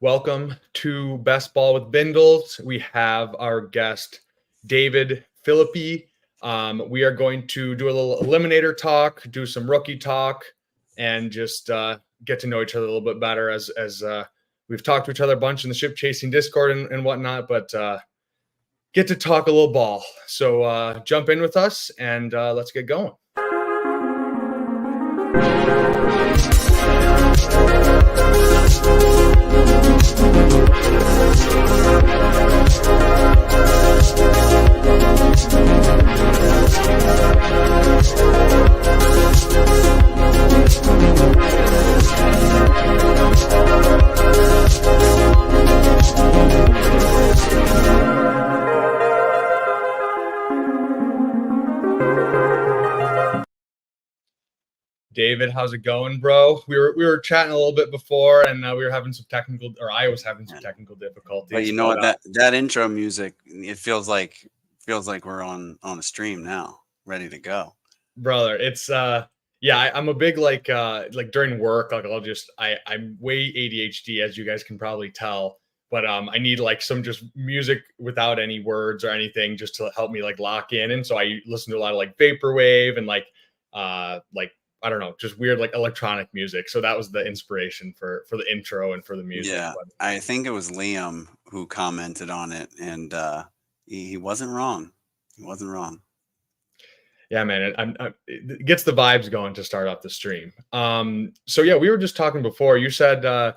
Welcome to Best Ball with Bindles. We have our guest, David Philippi. We are going to do a little Eliminator talk, do some rookie talk, and just get to know each other a little bit better as we've talked to each other a bunch in the ship chasing Discord and whatnot, but get to talk a little ball. So jump in with us and let's get going. David, how's it going, bro? We were chatting a little bit before, and we were having some technical, or I was having some technical difficulties. But you know what? That intro music, it feels like we're on a stream now, ready to go, brother. It's yeah, I'm a big like during work, like I'm way ADHD, as you guys can probably tell. But I need like some just music without any words or anything, just to help me like lock in. And so I listen to a lot of like vaporwave and like I don't know, just weird like electronic music. So that was the inspiration for the intro and for the music. Yeah, I think it was Liam who commented on it, and he wasn't wrong. He wasn't wrong. Yeah, man, it gets the vibes going to start off the stream. So yeah, we were just talking before. You said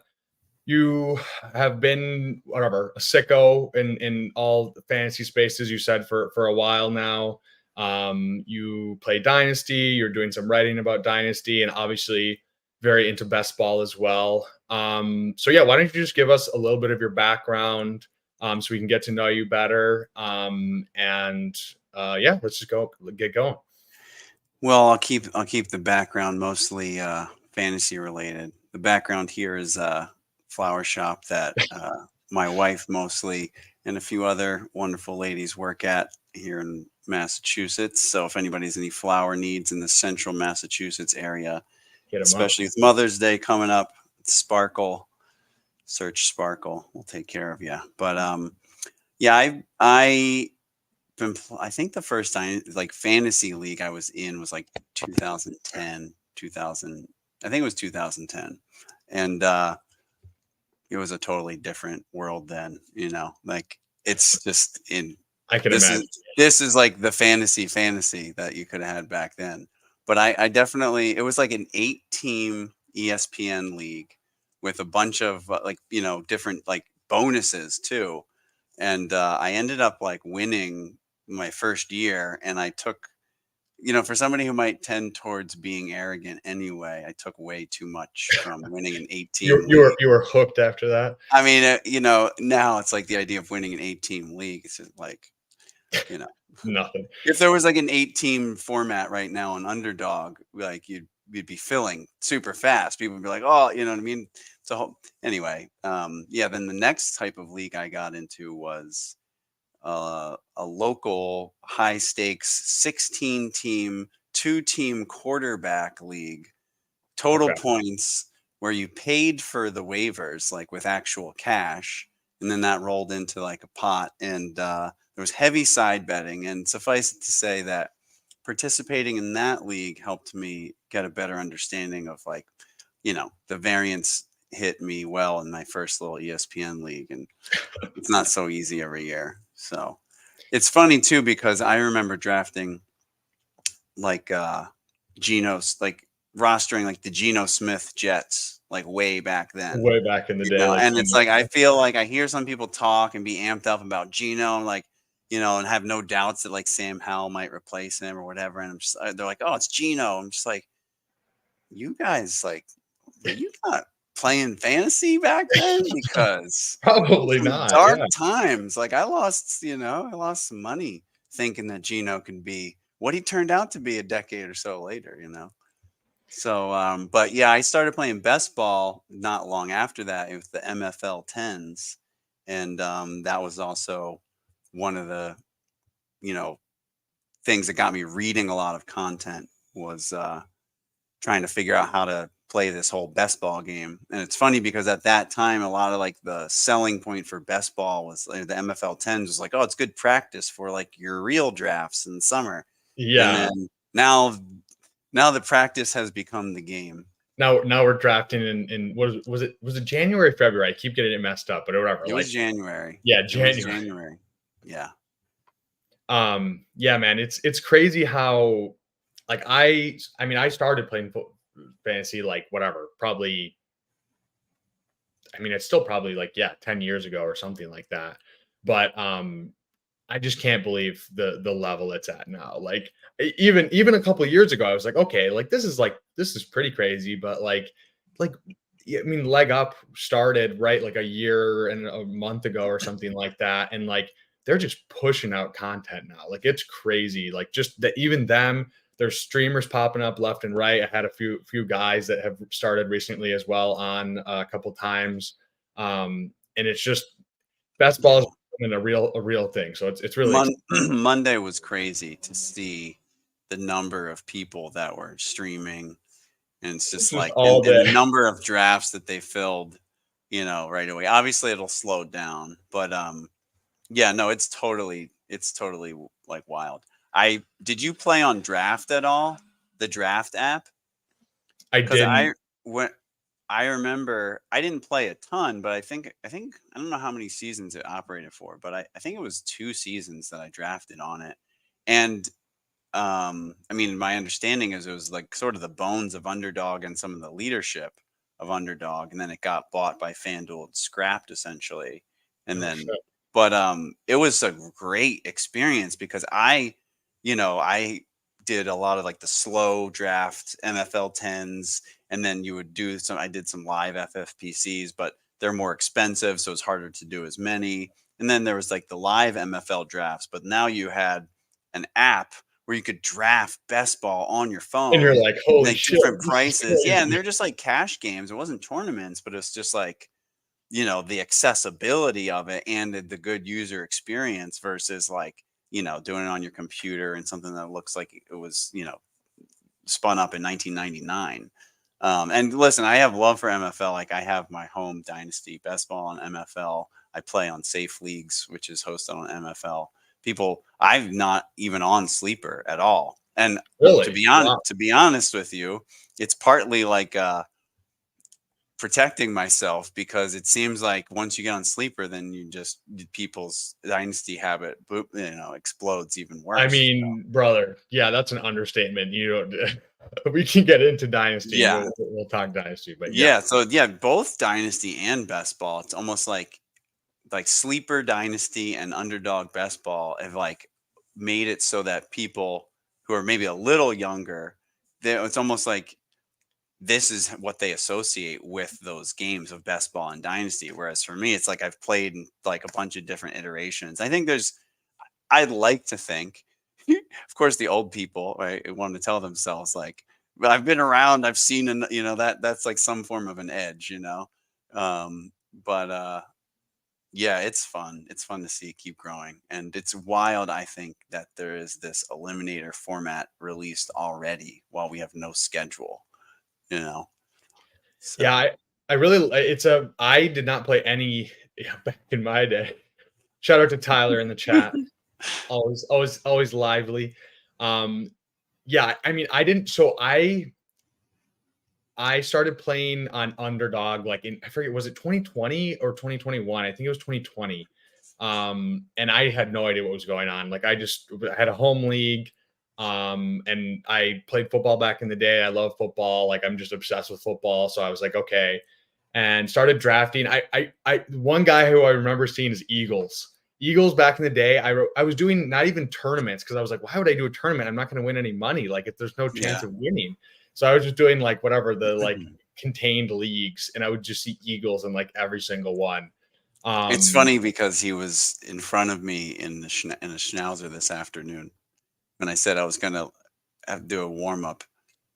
you have been a sicko in all fantasy spaces. You said for a while now. You play Dynasty. You're doing some writing about Dynasty, and obviously very into best ball as well. So yeah, why don't you just give us a little bit of your background, so we can get to know you better. Yeah, let's just get going. Well, I'll keep the background mostly fantasy related. The background here is a flower shop that my wife mostly and a few other wonderful ladies work at here in Massachusetts. So if anybody's any flower needs in the central Massachusetts area, especially with Mother's Day coming up, Sparkle, search Sparkle, we'll take care of you. But yeah, I think the first time like fantasy league I was in was like 2010, 2000. I think it was 2010, and it was a totally different world then. You know, like it's just in. I can imagine. This is like the fantasy that you could have had back then. But I definitely, it was like an 8-team ESPN league with a bunch of different like bonuses too. And I ended up like winning my first year, and I took, for somebody who might tend towards being arrogant anyway, I took way too much from winning an 8-team. You were hooked after that. I mean, now it's like the idea of winning an 8-team league. It's just like, nothing. If there was like an 8-team format right now on Underdog, like you'd be filling super fast. People would be like, oh, you know what I mean? So anyway, yeah. Then the next type of league I got into was a local high stakes 16-team 2-team quarterback league, total points, where you paid for the waivers like with actual cash, and then that rolled into like a pot, and there was heavy side betting. And suffice it to say that participating in that league helped me get a better understanding of like, the variance hit me well in my first little ESPN league, and it's not so easy every year. So it's funny too, because I remember drafting like Geno's, like rostering like the Geno Smith Jets, like way back then. Way back in the day. And it's like, I feel like I hear some people talk and be amped up about Geno, like, and have no doubts that like Sam Howell might replace him or whatever. And they're like, oh, it's Geno. I'm just like, you guys, like, were you not playing fantasy back then? Because probably not. Dark times. Like I lost some money thinking that Geno could be what he turned out to be a decade or so later, So, but yeah, I started playing best ball not long after that. It was the MFL 10s. And that was also one of the, things that got me reading a lot of content, was trying to figure out how to play this whole best ball game. And it's funny because at that time, a lot of like the selling point for best ball was like the MFL 10s was like, oh, it's good practice for like your real drafts in summer. And Yeah. then now the practice has become the game. Now we're drafting in what was it January, February? I keep getting it messed up, but whatever. It was January. Yeah, It was January. Yeah. Yeah, man, it's crazy how like I mean I started playing fantasy like whatever, probably I mean it's still probably like 10 years ago or something like that. But I just can't believe the level it's at now. Like even a couple of years ago, I was like, okay, like this is pretty crazy, but like I mean, Leg Up started right like a year and a month ago or something like that, and like they're just pushing out content now. Like it's crazy. Like just that even them, there's streamers popping up left and right. I had a few guys that have started recently as well on a couple times, and it's just best ball is a real thing. So it's really Monday was crazy to see the number of people that were streaming, and it's just like and the number of drafts that they filled, right away. Obviously it'll slow down, but yeah, no, it's totally like wild. Did you play on Draft at all? The Draft app? I didn't. I remember I didn't play a ton, but I think I don't know how many seasons it operated for, but I think it was 2 seasons that I drafted on it. And I mean, my understanding is it was like sort of the bones of Underdog and some of the leadership of Underdog, and then it got bought by FanDuel and scrapped essentially. And but it was a great experience because I did a lot of like the slow draft MFL 10s, and then you would do I did some live FFPCs, but they're more expensive, so it's harder to do as many. And then there was like the live MFL drafts, but now you had an app where you could draft best ball on your phone, and you're like, holy like shit, different prices. Yeah, and they're just like cash games. It wasn't tournaments, but it's just like, the accessibility of it and the good user experience versus like, doing it on your computer and something that looks like it was, spun up in 1999. And listen, I have love for MFL. Like I have my home Dynasty best ball on MFL. I play on Safe Leagues, which is hosted on MFL. I'm not even on Sleeper at all. And really? To be honest with you, it's partly like protecting myself, because it seems like once you get on Sleeper, then people's Dynasty habit explodes even worse. I mean, brother, yeah, that's an understatement. We can get into Dynasty. Yeah, we'll talk Dynasty, but so both Dynasty and best ball, it's almost like Sleeper Dynasty and Underdog best ball have like made it so that people who are maybe a little younger, it's almost like this is what they associate with those games of best ball and Dynasty. Whereas for me, it's like I've played in like a bunch of different iterations. I think I'd like to think, of course, the old people, right, want to tell themselves like, but I've been around, I've seen, and that's like some form of an edge, but yeah, it's fun. It's fun to see it keep growing. And it's wild, I think, that there is this Eliminator format released already while we have no schedule, So. Yeah, I really, I did not play any back in my day. Shout out to Tyler in the chat. always lively. Yeah, I mean, I didn't, so I started playing on Underdog like I forget, was it 2020 or 2021? I think it was 2020. And I had no idea what was going on. Like I had a home league, and I played football back in the day. I love football. Like I'm just obsessed with football. So I was like, okay, and started drafting. One guy who I remember seeing is Eagles back in the day. I was doing not even tournaments because I was like, why would I do a tournament? I'm not going to win any money. Like if there's no chance of winning. So I was just doing like whatever the like contained leagues, and I would just see Eagles in like every single one. It's funny because he was in front of me in a Schnauzer this afternoon. When I said I was going to do a warm up,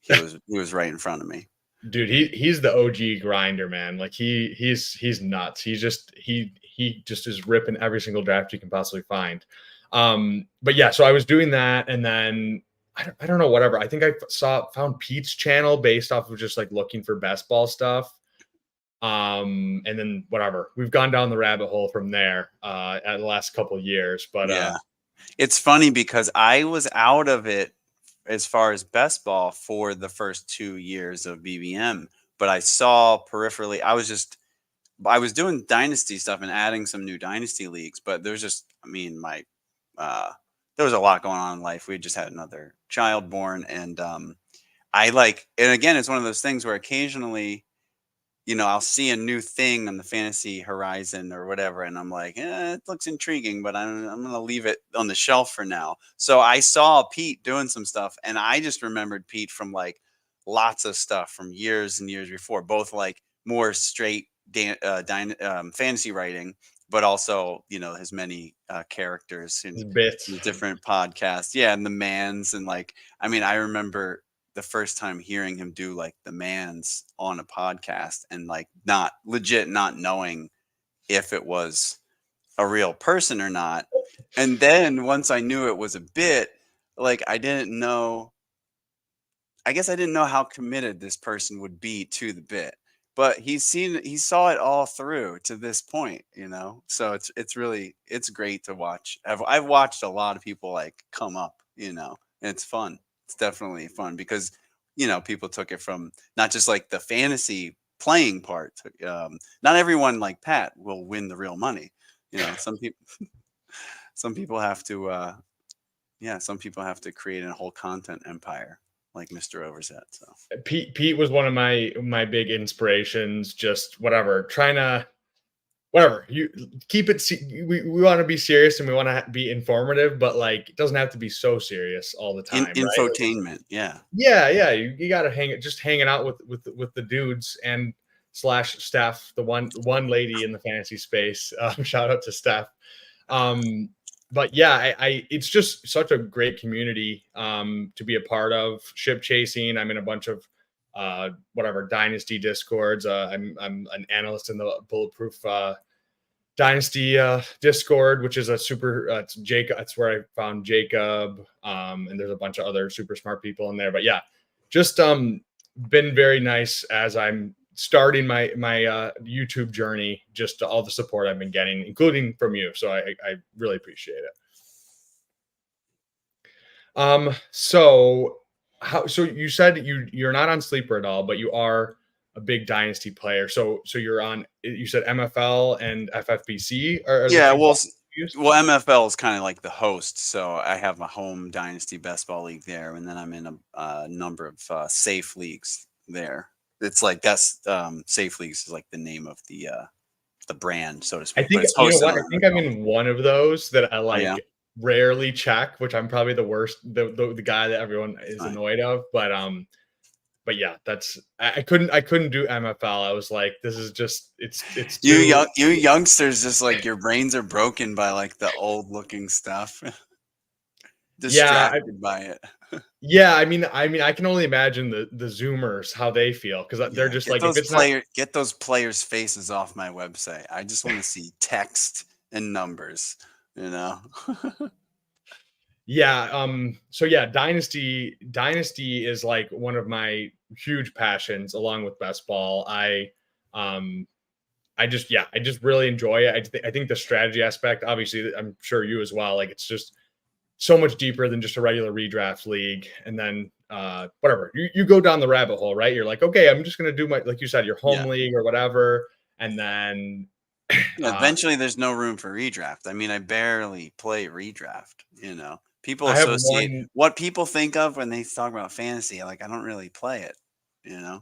he was right in front of me. Dude, he's the OG grinder, man. Like he's nuts. He just is ripping every single draft you can possibly find. But yeah, so I was doing that, and then I don't know, whatever. I think I found Pete's channel based off of just like looking for best ball stuff. And then whatever, we've gone down the rabbit hole from there at the last couple of years. But Yeah. It's funny because I was out of it as far as best ball for the first 2 years of BBM, but I saw peripherally, I was doing dynasty stuff and adding some new dynasty leagues, but there's just, I mean, uh, there was a lot going on in life. We had just had another child born, and and again, it's one of those things where occasionally, I'll see a new thing on the fantasy horizon or whatever, and I'm like, it looks intriguing, but I'm going to leave it on the shelf for now. So I saw Pete doing some stuff, and I just remembered Pete from like lots of stuff from years and years before, both like more straight fantasy writing, but also, his many characters in bits. the different podcasts. Yeah, and the mans, and like, I mean, I remember the first time hearing him do like the mans on a podcast and like not legit not knowing if it was a real person or not. And then once I knew it was a bit, like I guess I didn't know how committed this person would be to the bit. But he saw it all through to this point, So it's great to watch. I've watched a lot of people like come up, and it's fun. It's definitely fun because people took it from not just like the fantasy playing part. Not everyone like Pat will win the real money. Some people some people have to some people have to create a whole content empire like Mr. Overset. So Pete was one of my big inspirations. Just whatever, trying to whatever you keep it. We want to be serious and we want to be informative, but like it doesn't have to be so serious all the time, right? Infotainment, yeah. Yeah. You got to hanging out with the dudes and slash Steph, the one lady in the fantasy space. Shout out to Steph. But yeah, it's just such a great community to be a part of. Ship chasing. I'm in a bunch of whatever dynasty discords. I'm an analyst in the Bulletproof Dynasty Discord, which is a super. It's Jacob. That's where I found Jacob. And there's a bunch of other super smart people in there. But yeah, just been very nice as I'm starting my YouTube journey. Just all the support I've been getting, including from you. So I really appreciate it. So you said you're not on Sleeper at all, but you are a big dynasty player. So you're on. You said MFL and FFBC. Yeah, well, MFL is kind of like the host. So I have a home dynasty best ball league there, and then I'm in a number of safe leagues there. It's like that's Safe Leagues is like the name of the brand, so to speak. I think you know what? I think I'm in one of those that I like. Oh, yeah? Rarely check, which I'm probably the worst, the guy that everyone is annoyed of. But yeah, that's I couldn't do MFL. I was like, this is just it's you youngsters, just like your brains are broken by like the old looking stuff. Distracted by it. Yeah, I mean, I can only imagine the Zoomers how they feel because they're just like, if it's get those players' faces off my website. I just want to see text and numbers. Yeah. So yeah, Dynasty is like one of my huge passions, along with best ball. I just really enjoy it. I think the strategy aspect, obviously, I'm sure you as well. Like, it's just so much deeper than just a regular redraft league. And then whatever you go down the rabbit hole, right? You're like, okay, I'm just gonna do my, like you said, your home league or whatever, and then eventually there's no room for redraft. I mean, I barely play redraft. People associate what people think of when they talk about fantasy. Like, I don't really play it. Yeah.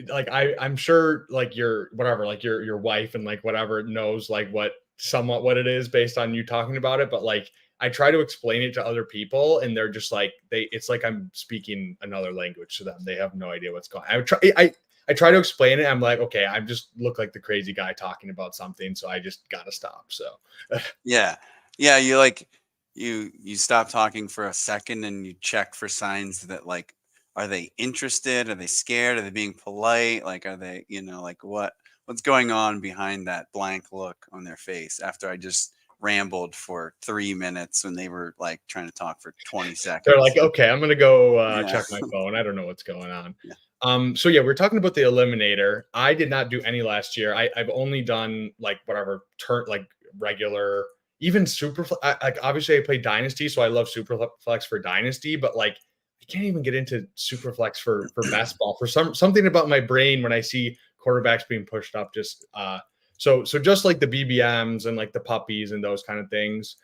Like I'm sure like your whatever, like your wife and like whatever knows like somewhat what it is based on you talking about it, but like I try to explain it to other people and they're just like it's like I'm speaking another language to them. They have no idea what's going on. I try to explain it. I'm like, okay, I just look like the crazy guy talking about something, so I just gotta stop. So yeah. You like you stop talking for a second and you check for signs that like, are they interested? Are they scared? Are they being polite? Like, are they, like what's going on behind that blank look on their face after I just rambled for 3 minutes when they were like trying to talk for 20 They're seconds. like, okay, I'm gonna go Yeah. check my phone. I don't know what's going on. Yeah. So yeah, we're talking about the Eliminator. I did not do any last year. I've only done like whatever turn like regular, even super. Like obviously I play Dynasty, so I love Superflex for Dynasty, but like I can't even get into Superflex for best ball for something about my brain when I see quarterbacks being pushed up. Just so just like the BBMs and like the puppies and those kind of things.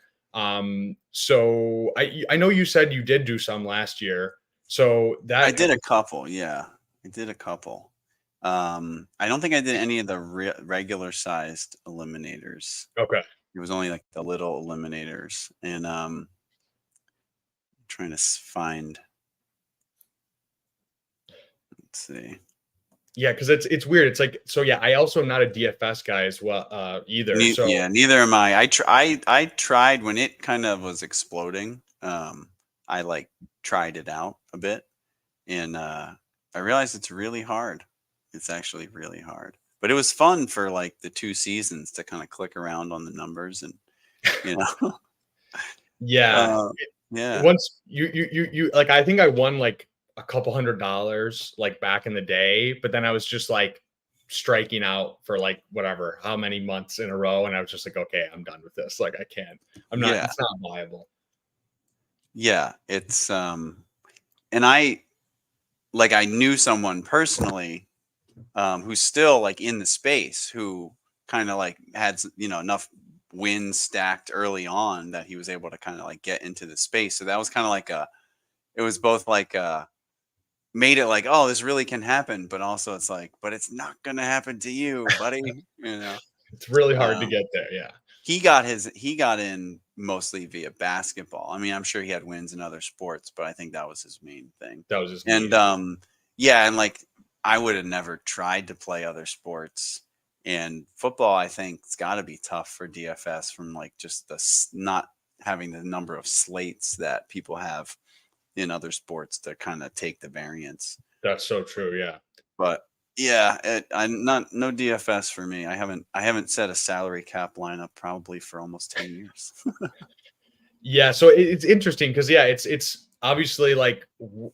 So I know you said you did do some last year. So I that did a couple. Yeah. I did a couple. I don't think I did any of the regular sized eliminators. okay. It was only like the little eliminators. And trying to find, let's see. Yeah, because it's weird. It's like so. Yeah, I also am not a DFS guy as well either. So Yeah, neither am I. I tried when it kind of was exploding. I like tried it out a bit, and I realized it's really hard. It's actually really hard, but it was fun for like the 2 seasons to kind of click around on the numbers and you know, yeah, uh, yeah, once you like, I think I won like a couple $100 like back in the day, but then I was just like striking out for like whatever how many months in a row, and I was just like, okay, I'm done with this. Like I can't. I'm not. yeah, It's not viable. yeah. It's and I knew someone personally who's still like in the space who kind of like had enough wins stacked early on that he was able to kind of like get into the space. So that was kind of like it was both like made it like, oh, this really can happen, but also it's like, but it's not gonna happen to you, buddy. you know It's really hard to um, get there. Yeah, he got in mostly via basketball. I mean, I'm sure he had wins in other sports, but I think that was his main thing. that was just And me. yeah, and like I would have never tried to play other sports. And football, I think it's got to be tough for DFS from like just not having the number of slates that people have in other sports to kind of take the variance. That's so true. Yeah. But yeah, I'm not no DFS for me. I haven't set a salary cap lineup probably for almost 10 years. Yeah, so it's interesting because yeah, it's obviously like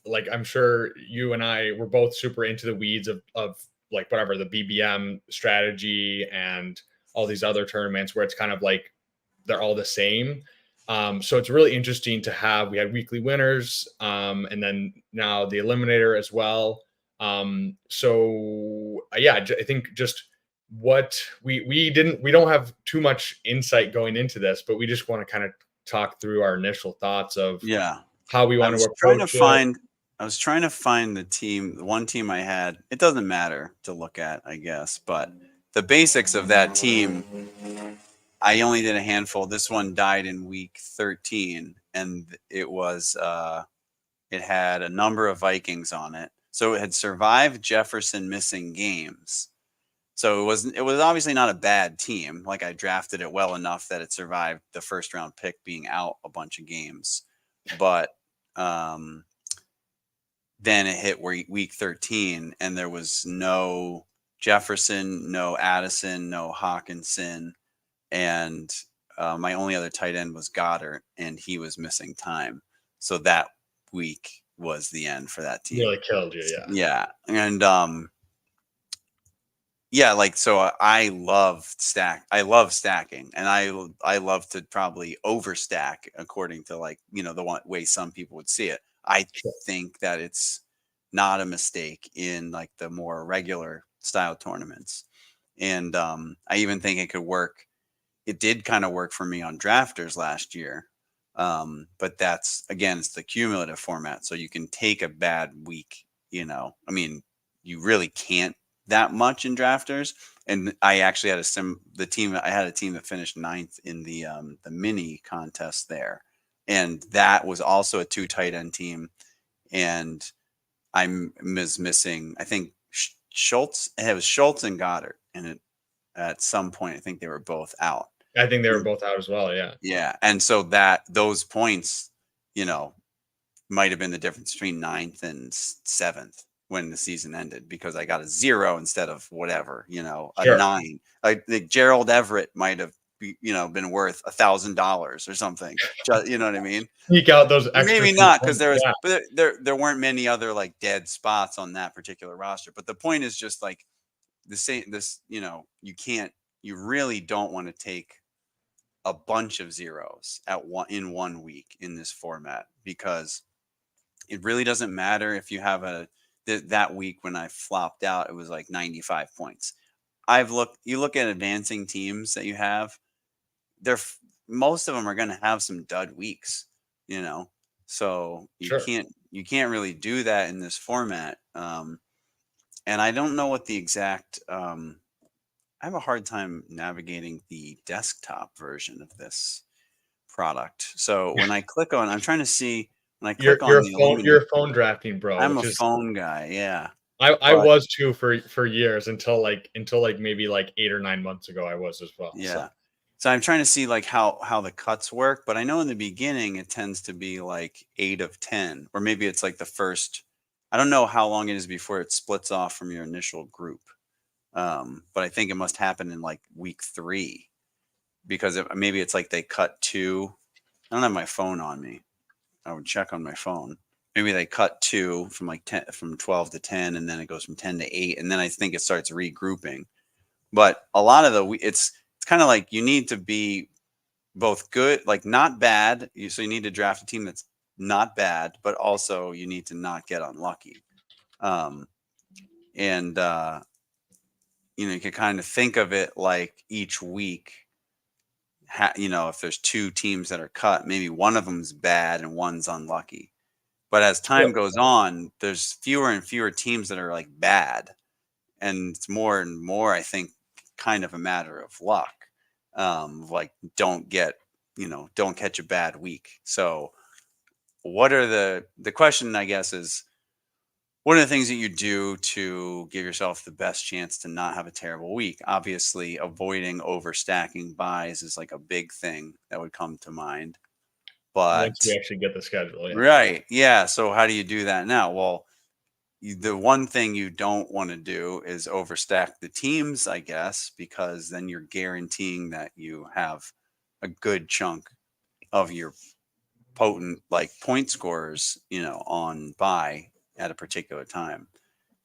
like I'm sure you and I were both super into the weeds of like whatever the BBM strategy and all these other tournaments where it's kind of like they're all the same. So it's really interesting to have. We had weekly winners, and then now the Eliminator as well. So yeah, I think just what we don't have too much insight going into this, but we just want to kind of talk through our initial thoughts of Yeah. how we I want to was trying to approach it. find I was trying to find the one team I had. It doesn't matter to look at, I guess, but the basics of that team, I only did a handful. This one died in week 13 and it had a number of Vikings on it. So it had survived Jefferson missing games. So it was obviously not a bad team. Like I drafted it well enough that it survived the first round pick being out a bunch of games. But um then it hit week 13 and there was no Jefferson, no Addison, no Hawkinson, and my only other tight end was Goddard, and he was missing time. So that week was the end for that team. Really killed you, yeah. Yeah, and yeah, like so I love stacking, and I love to probably overstack according to like the way some people would see it. I Sure. think that it's not a mistake in like the more regular style tournaments, and I even think it could work. It did kind of work for me on drafters last year, but that's again it's the cumulative format, so you can take a bad week. I mean, you really can't that much in drafters. And I actually had I had a team that finished ninth in the mini contest there. And that was also a 2 tight end team. And I was missing, I think Schultz, it was Schultz and Goddard. And at some point, I think they were both out. I think they were both out as well, yeah. Yeah. And so those points, might have been the difference between ninth and seventh when the season ended because I got a 0 instead of whatever, a Sure. 9. Like Gerald Everett might have been worth $1,000 or something. You know what I mean? Sneak out those extra Maybe few not, because points. Yeah, but there weren't many other like dead spots on that particular roster. But the point is just like you really don't want to take a bunch of zeros in 1 week in this format, because it really doesn't matter if you have that week when I flopped out, it was like 95 points. You look at advancing teams that you have, most of them are going to have some dud weeks, so sure. you can't really do that in this format. And I don't know what the exact, I have a hard time navigating the desktop version of this product. So when I click on, I'm trying to see when I click on the You're Eliminator. a phone drafting bro, I'm a which is phone guy, yeah. I But was too for years until maybe like 8 or 9 months ago. I was as well. So yeah, so I'm trying to see like how the cuts work. But I know in the beginning it tends to be like 8 of 10, or maybe it's like the first. I don't know how long it is before it splits off from your initial group. But I think it must happen in like week 3, because maybe it's like they cut 2. I don't have my phone on me. I would check on my phone. Maybe they cut 2 from like 10, from 12 to 10, and then it goes from 10 to 8, and then I think it starts regrouping. But a lot of it's kind of like you need to be both good, like not bad. So you need to draft a team that's not bad, but also you need to not get unlucky. Um, and you can kind of think of it like each week, if there's 2 teams that are cut, maybe one of them's bad and one's unlucky. But as time goes on, there's fewer and fewer teams that are like bad, and it's more and more, I think, kind of a matter of luck. Like don't catch a bad week. So what are the question, I guess, is what are the things that you do to give yourself the best chance to not have a terrible week? Obviously, avoiding overstacking buys is like a big thing that would come to mind. once But we actually get the schedule, yeah. right, yeah. So how do you do that now? Well, the one thing you don't want to do is overstack the teams, I guess, because then you're guaranteeing that you have a good chunk of your potent like point scorers, on buy at a particular time.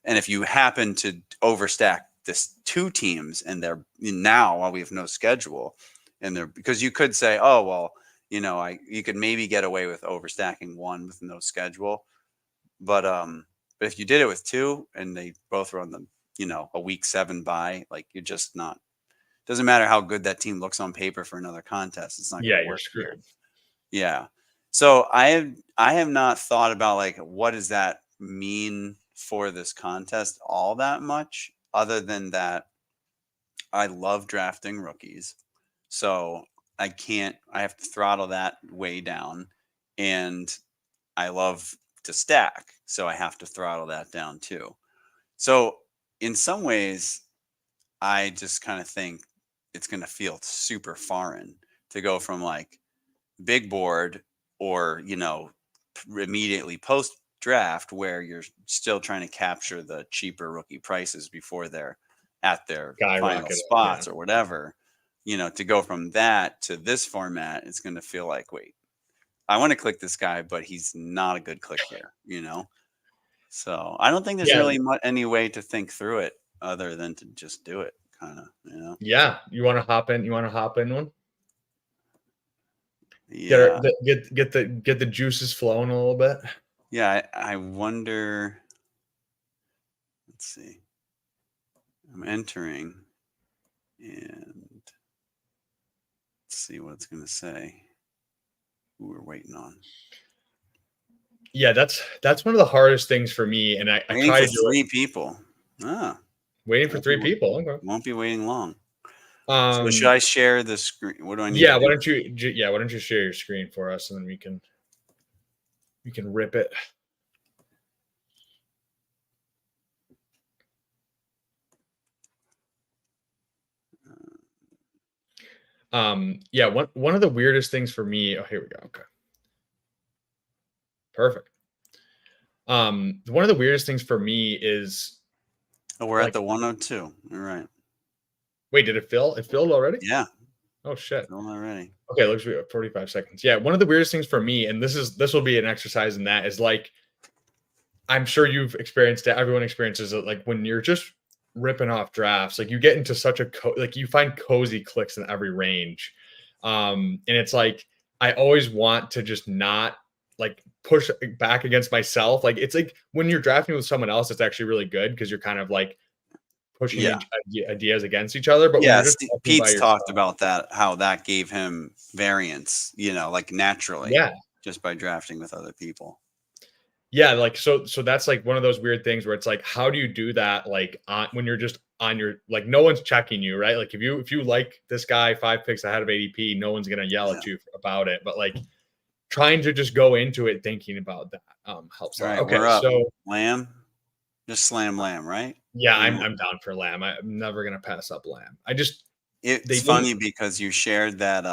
And if you happen to overstack this 2 teams and they're now, while we have no schedule, and they're, because you could say, oh well, you could maybe get away with overstacking 1 with no schedule, but if you did it with 2 and they both were on a week 7 bye, like you're just not. Doesn't matter how good that team looks on paper for another contest, it's not going Yeah, to you're work here. screwed. Yeah. So I have not thought about like what does that mean for this contest all that much, other than that I love drafting rookies. So I have to throttle that way down, and I love to stack, so I have to throttle that down too. So in some ways, I just kind of think it's going to feel super foreign to go from like big board, or immediately post draft, where you're still trying to capture the cheaper rookie prices before they're at their final Skyrocket, yeah. spots or whatever. To go from that to this format, it's going to feel like, wait, I want to click this guy, but he's not a good click here. So I don't think there's Yeah, really any way to think through it other than to just do it, kind of. yeah. You wanna hop in? You wanna hop in one? Yeah. Get the juices flowing a little bit. Yeah. I wonder. Let's see. I'm entering, and let's see what it's going to say. Who we're waiting on. Yeah, that's one of the hardest things for me, and I Waiting try for to do it. 3 people. Ah, Waiting for 3 people, okay. won't be waiting long. So should Um, I share the screen? What do I need yeah, to do? why don't you share your screen for us, and then we can rip it. Yeah, one of the weirdest things for me. Oh, here we go. Okay. Perfect. One of the weirdest things for me is Oh, we're at like, the 102. All right. wait, did it fill? It filled already? Yeah. Oh shit. Film already. Okay, looks like 45 seconds. Yeah, one of the weirdest things for me, and this will be an exercise in that, is like I'm sure you've experienced it. Everyone experiences it. Like when you're just ripping off drafts, like you get into such a like you find cozy clicks in every range, and it's like I always want to just not like push back against myself. Like it's like when you're drafting with someone else, it's actually really good because you're kind of like pushing Yeah. ideas against each other. But when Yeah, you're just talking by Pete's talked yourself, about that, how that gave him variance, like naturally, yeah, just by drafting with other people. yeah, like so that's like one of those weird things where it's like, how do you do that? Like when you're just on your like no one's checking you, right? Like if you like this guy 5 picks ahead of ADP, no one's gonna yell Yeah. at you about it. But like trying to just go into it thinking about that helps a All lot. right, Okay, we're up. so Lamb, just slam Lamb, right? yeah, I'm down for Lamb. I'm never gonna pass up Lamb. I just they It's didn't. funny because you shared that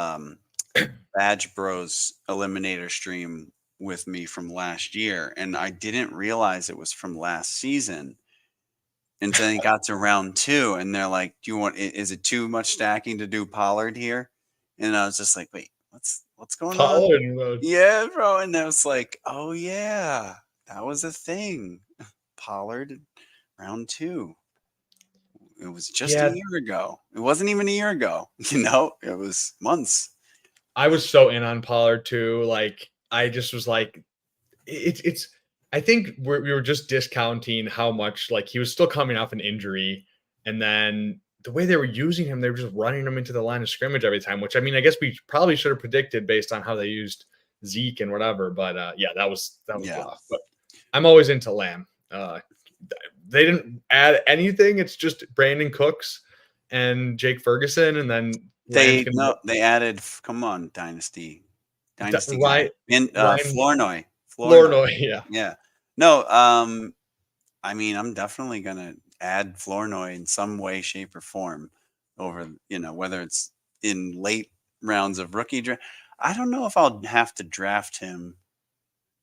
Badge Bros Eliminator stream with me from last year, and I didn't realize it was from last season. And then it got to round 2, and they're like, "Do you want? Is it too much stacking to do Pollard here?" And I was just like, "Wait, what's going on?" Pollard, Yeah, bro. And I was like, "Oh yeah, that was a thing." Pollard, round 2. It was just a yeah, year ago. It wasn't even a year ago. It was months. I was so in on Pollard too. Like I just was like, it's I think we were just discounting how much like he was still coming off an injury, and then the way they were using him, they were just running him into the line of scrimmage every time. Which I mean, I guess we probably should have predicted based on how they used Zeke and whatever. But yeah, that was Yeah. rough. But I'm always into Lamb. They didn't add anything. It's just Brandon Cooks and Jake Ferguson, and then Lamb's gonna They added, come on, Dynasty guy. Ryan And Ryan Flournoy. Flournoy. Yeah, Yeah. No, I mean, I'm definitely gonna add Flournoy in some way, shape, or form over, whether it's in late rounds of rookie draft. I don't know if I'll have to draft him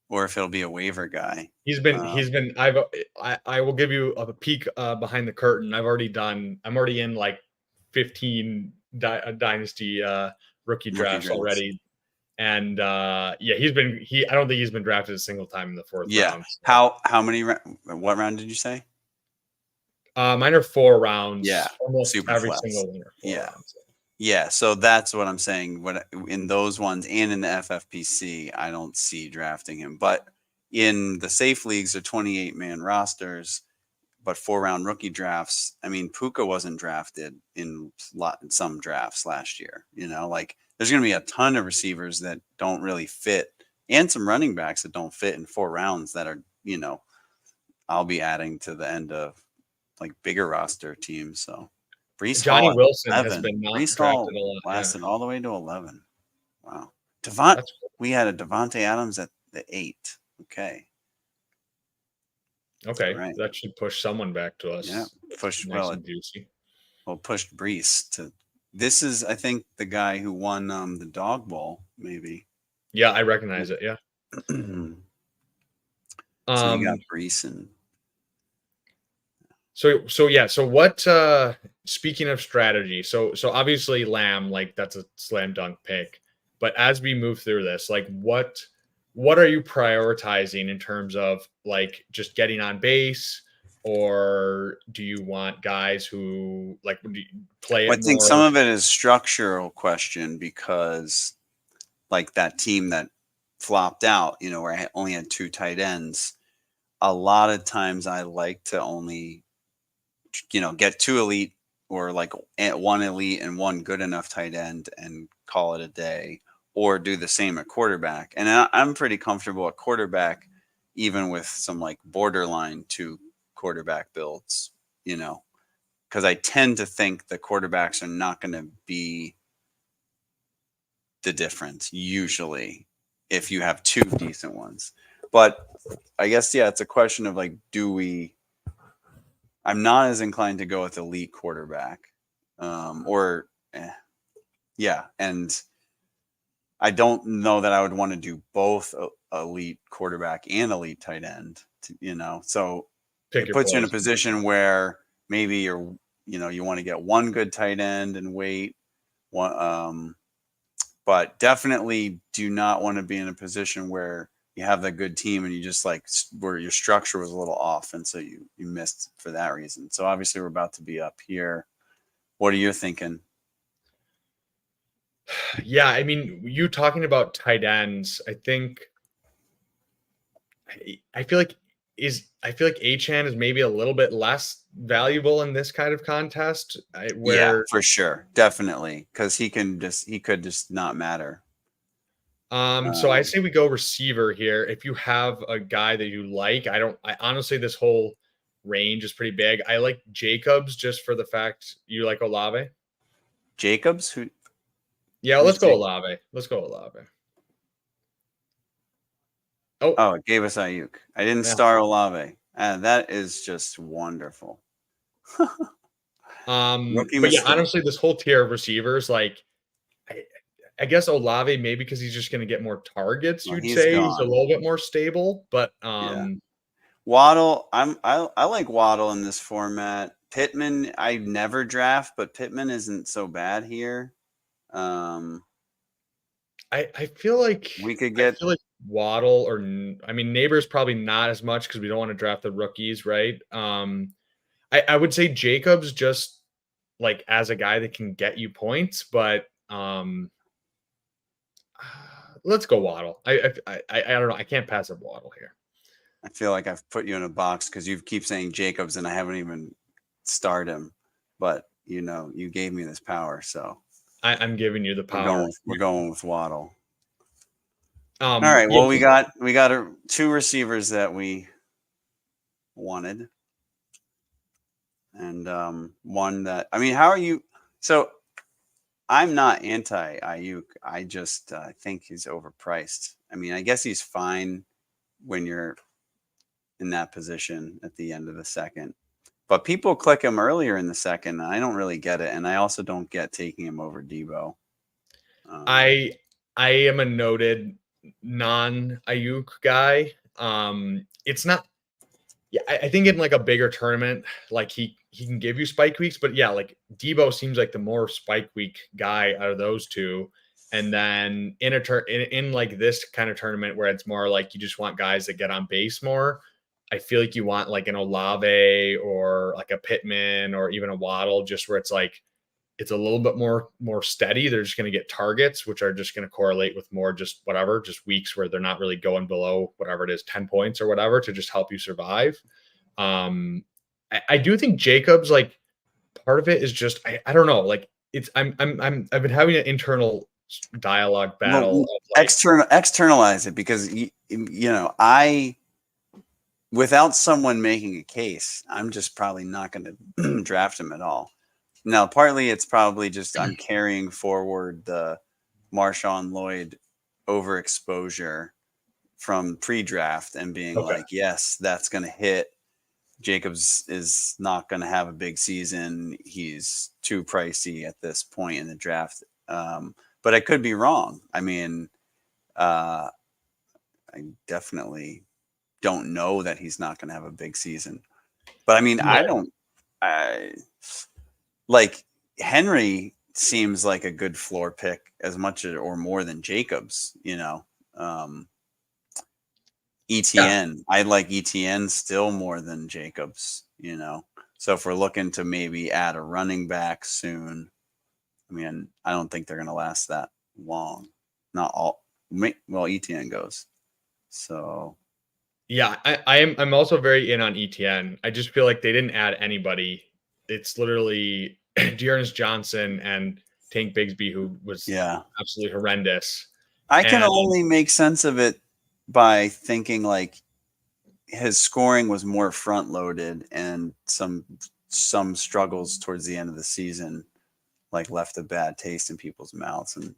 or if it'll be a waiver guy. he's been. I will give you a peek behind the curtain. I'm already in like 15 dynasty rookie Rookie drafts drafts. already, and yeah, I don't think he's been drafted a single time in the fourth Yeah. round. How many? What round did you say? Mine are 4 rounds. Yeah, almost super every flex. single one are 4 Yeah. rounds. Yeah, so that's what I'm saying. In those ones and in the FFPC, I don't see drafting him. But in the safe leagues, are 28-man rosters, but 4-round rookie drafts. I mean, Puka wasn't drafted in some drafts last year. Like there's going to be a ton of receivers that don't really fit, and some running backs that don't fit in 4 rounds that are, I'll be adding to the end of like bigger roster teams. So. Brees Johnny Hall at Wilson has 11. been not Brees drafted Hall a lot. lasted Yeah. all the way to 11. Wow. That's We had a Devontae Adams at the 8. Okay. okay. All right. That should push someone back to us. Yeah. Pushed Nice and juicy. pushed Brees to. This is, I think, the guy who won the Dog Bowl. Maybe. Yeah, I recognize it. Yeah. So you got Brees and. So yeah. So what? Speaking of strategy, so obviously Lamb, like that's a slam dunk pick. But as we move through this, like what are you prioritizing in terms of like just getting on base, or do you want guys who like play it I think more? some of it is structural question because, like that team that flopped out, where I only had 2 tight ends. A lot of times I like to only, get 2 elite or like 1 elite and 1 good enough tight end and call it a day, or do the same at quarterback. And I'm pretty comfortable at quarterback, even with some like borderline 2 quarterback builds, because I tend to think the quarterbacks are not going to be the difference usually if you have 2 decent ones. But I guess, yeah, it's a question of like, I'm not as inclined to go with elite quarterback, yeah. And I don't know that I would want to do both elite quarterback and elite tight end, so it puts you in a position where maybe you want to get 1 good tight end and wait, But definitely do not want to be in a position where you have that good team and you just like where your structure was a little off, and so you missed for that reason. So obviously we're about to be up here. What are you thinking? Yeah, I mean, you talking about tight ends, I think I feel like Achan is maybe a little bit less valuable in this kind of contest, Yeah, where for sure, definitely, because he could just not matter. so I Um, say we go receiver here. If you have a guy that you like, I honestly this whole range is pretty big. I like Jacobs just for the fact you like Olave. Jacobs, Yeah, who's let's go Jake? Olave. Let's go Olave. Oh, Oh, it gave us Ayuk. I didn't yeah. star Olave. That is just wonderful. Rookie But yeah, mistake. honestly, this whole tier of receivers, like I, I guess Olave maybe because he's just going to get more targets. Well, You'd he's say he's a gone. little bit more stable, but Yeah. Waddle, I like Waddle in this format. Pittman, I never draft, but Pittman isn't so bad here. Um, I feel like we could get Waddle or I mean Neighbors probably not as much because we don't want to draft the rookies, right? I would say Jacobs just like as a guy that can get you points, but let's go Waddle. I don't know. I can't pass up Waddle here. I feel like I've put you in a box because you keep saying Jacobs and I haven't even starred him. But you gave me this power, so I'm giving you the we're power. going with Waddle. All right. Yeah, Well, we got two receivers that we wanted, and one that I mean, how are you? So I'm not anti Ayuk. I just think he's overpriced. I mean, I guess he's fine when you're in that position at the end of the second, but people click him earlier in the second. And I don't really get it, and I also don't get taking him over Debo. I I am a noted non-Ayuk guy. It's not. Yeah, I think in like a bigger tournament, like he can give you spike weeks, but yeah, like Debo seems like the more spike week guy out of those two. And then in a turn in like this kind of tournament where it's more like you just want guys that get on base more, I feel like you want like an Olave or like a Pittman or even a Waddle, just where it's like it's a little bit more steady. They're just going to get targets, which are just going to correlate with more just whatever, just weeks where they're not really going below whatever it is, 10 points or whatever to just help you survive. I do think Jacobs, like part of it is just I don't know, like it's I've been having an internal dialogue battle Well, of like externalize it because I without someone making a case, I'm just probably not going to draft him at all. Now, partly it's probably just I'm carrying forward the Marshawn Lloyd overexposure from pre-draft and being okay. like, yes, that's going to hit. Jacobs is not going to have a big season. He's too pricey at this point in the draft. But I could be wrong. I mean, I definitely don't know that he's not going to have a big season. But I mean, Yeah. I like Henry seems like a good floor pick as much or more than Jacobs, Yeah. ETN. I like ETN still more than Jacobs. So if we're looking to maybe add a running back soon, I mean, I don't think they're going to last that long. Not all. Well, ETN goes. So Yeah, I'm also very in on ETN. I just feel like they didn't add anybody. It's literally Dearness Johnson and Tank Bigsby, who was yeah, absolutely horrendous. I can And only make sense of it by thinking like his scoring was more front loaded and some struggles towards the end of the season like left a bad taste in people's mouths and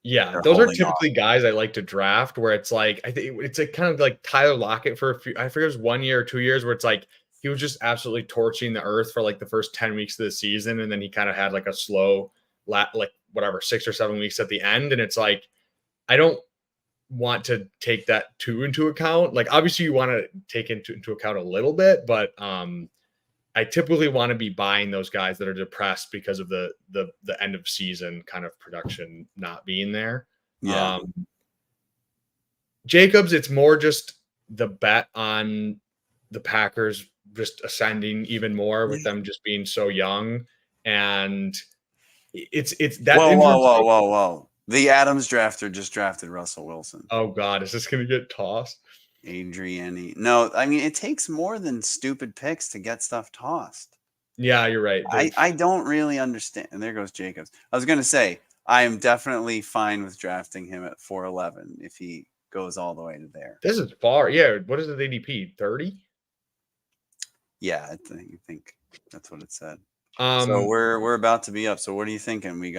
yeah, they're those are holding off. typically guys I like to draft where it's like I think it's a kind of like Tyler Lockett for a few. I forget it was 1 year or 2 years where it's like he was just absolutely torching the earth for like the first 10 weeks of the season, and then he kind of had like a slow, like whatever 6 or 7 weeks at the end, and it's like I don't want to take that too into account. Like obviously you want to take into account a little bit, but I typically want to be buying those guys that are depressed because of the end of season kind of production not being there. Yeah. Jacobs, it's more just the bet on the Packers just ascending even more with them just being so young, and it's that. Whoa. The Adams drafter just drafted Russell Wilson. Oh God, is this going to get tossed? Adriani. No, I mean, it takes more than stupid picks to get stuff tossed. Yeah, you're right. I don't really understand. And there goes Jacobs. I was going to say, I am definitely fine with drafting him at 411 if he goes all the way to there. This is far. Yeah. What is the ADP? 30? Yeah, I think that's what it said. So we're about to be up. So what are you thinking? We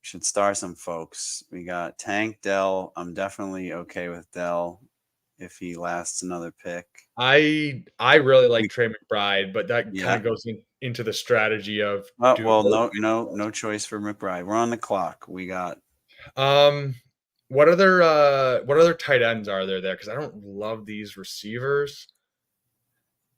should star some folks. We got Tank, Dell. I'm definitely okay with Dell if he lasts another pick. I really like Trey McBride, but that kind of goes into the strategy of no choice for McBride. We're on the clock. We got what other tight ends are there? Because I don't love these receivers.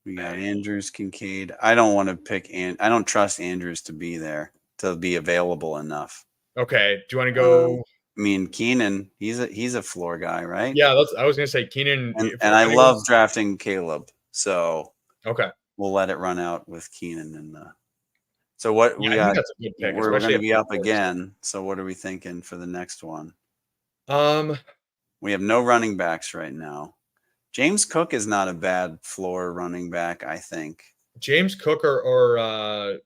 We got Andrews, Kincaid. I don't want to pick I don't trust Andrews to be there, to be available enough. Okay. Do you want to go? I mean, Keenan, he's a floor guy, right? Yeah, I was going to say Keenan. And I love drafting Caleb. So okay, we'll let it run out with Keenan. So what we got, that's a good pick, we're going to be up again. So what are we thinking for the next one? We have no running backs right now. James Cook is not a bad floor running back, I think. James Cook or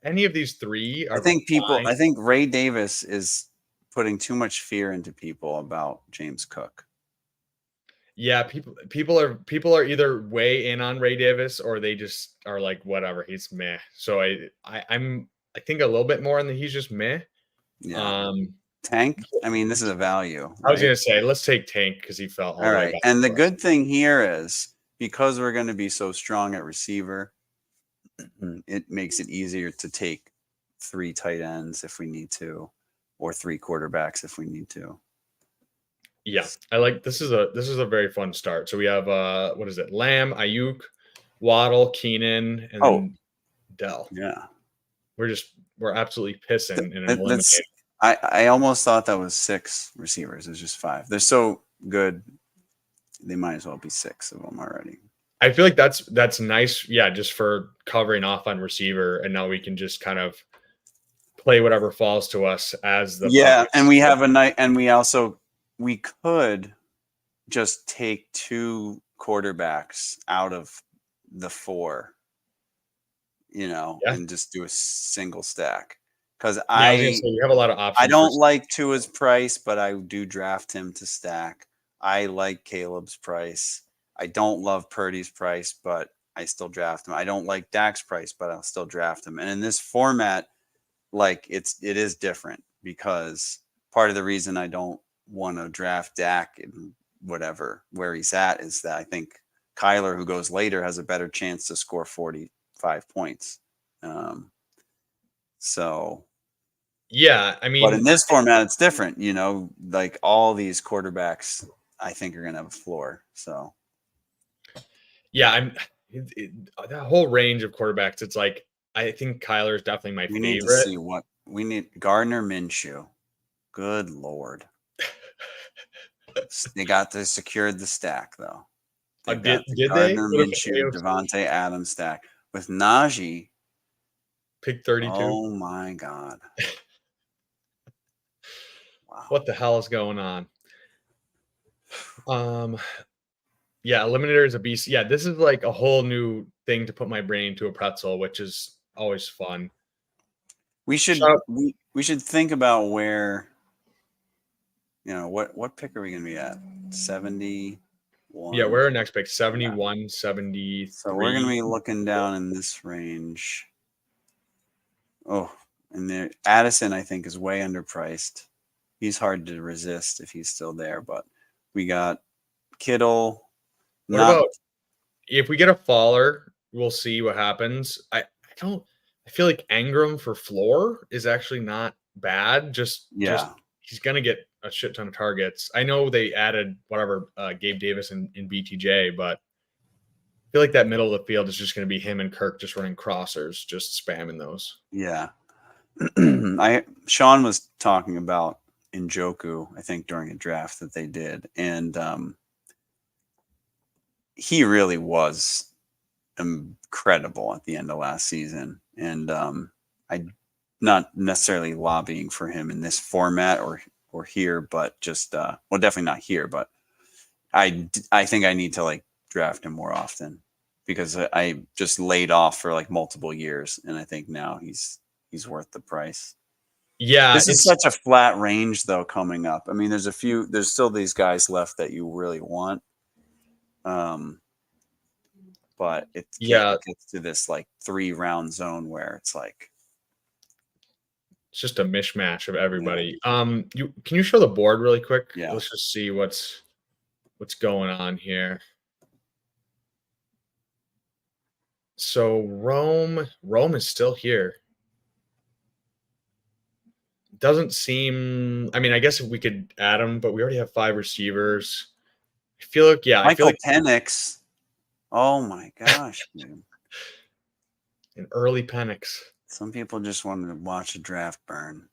any of these three are I think Ray Davis is putting too much fear into people about James Cook. Yeah, people are either way in on Ray Davis or they just are like, whatever, he's meh. So I think a little bit more on the he's just meh. Yeah. Tank, I mean, this is a value. Right? I was going to say, let's take Tank because he felt all right. And the good thing here is because we're going to be so strong at receiver, it makes it easier to take 3 tight ends if we need to, or 3 quarterbacks if we need to. Yeah, I like this is a very fun start. So we have what is it? Lamb, Ayuk, Waddle, Keenan, and then Dell. Yeah, we're absolutely pissing in an eliminator. I almost thought that was 6 receivers. It's just 5. They're so good, they might as well be 6 of them already. I feel like that's nice. Yeah, just for covering off on receiver, and now we can just kind of play whatever falls to us as the and we have a night, and we could just take 2 quarterbacks out of the 4, and just do a single stack. Because we have a lot of options. I don't like Tua's price, but I do draft him to stack. I like Caleb's price. I don't love Purdy's price, but I still draft him. I don't like Dak's price, but I'll still draft him. And in this format, like it is different because part of the reason I don't want to draft Dak and whatever where he's at is that I think Kyler, who goes later, has a better chance to score 45 points. So yeah, I mean, but in this format, it's different. Like all these quarterbacks, I think are going to have a floor. So yeah, that whole range of quarterbacks. It's like I think Kyler is definitely my favorite. We need to see what we need. Gardner Minshew. Good Lord. They secured the stack though. Did Gardner they? Minshew, Devontae Adams stack with Najee. Pick 32. Oh my God. Wow. What the hell is going on? Yeah, Eliminator is a beast. Yeah, this is like a whole new thing to put my brain to a pretzel, which is always fun. We should think about where, what pick are we going to be at? 71. Yeah, we're our next pick, 71, 73. So we're going to be looking down in this range. Oh, and there, Addison, I think, is way underpriced. He's hard to resist if he's still there, but we got Kittle. What about if we get a faller? We'll see what happens. I feel like Engram for floor is actually not bad. Just he's gonna get a shit ton of targets. I know they added whatever Gabe Davis in BTJ, but feel like that middle of the field is just going to be him and Kirk just running crossers, just spamming those. Yeah. Sean was talking about Njoku, I think, during a draft that they did, and he really was incredible at the end of last season. And I not necessarily lobbying for him in this format or here, but just well, definitely not here, but I think I need to like draft him more often because I just laid off for like multiple years, and I think now he's worth the price. Yeah, This is such a flat range though coming up. I mean, there's still these guys left that you really want. But it gets to this like 3-round zone where it's like it's just a mishmash of everybody. Yeah. Can you show the board really quick? Yeah. Let's just see what's going on here. So Rome is still here. Doesn't seem. I mean, I guess if we could add him, but we already have 5 receivers. I feel like I feel like Penix. Oh my gosh, dude. An early Penix. Some people just wanted to watch a draft burn.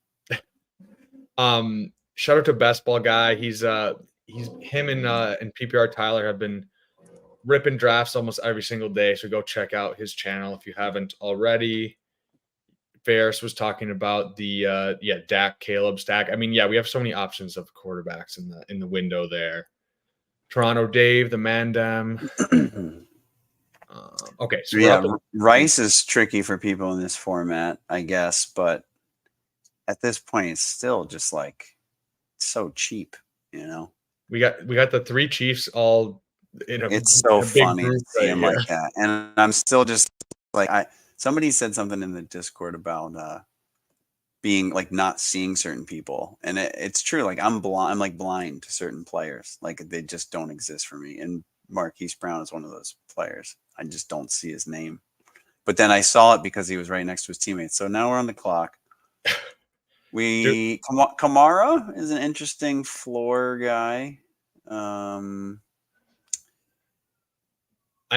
Shout out to Best Ball Guy. He's him and PPR Tyler have been ripping drafts almost every single day. So go check out his channel if you haven't already. Ferris was talking about the Dak Caleb stack. I mean, yeah, we have so many options of quarterbacks in the window there. Toronto Dave, the Mandem. Okay, so yeah, Rice is tricky for people in this format, I guess, but at this point, it's still just like so cheap, you know. We got the 3 Chiefs all in a. It's so funny to see him like that, and I'm still just like somebody said something in the Discord about being like not seeing certain people, and it's true. Like I'm blind to certain players, like they just don't exist for me. And Marquise Brown is one of those players. I just don't see his name. But then I saw it because he was right next to his teammates. So now we're on the clock. Kamara is an interesting floor guy. I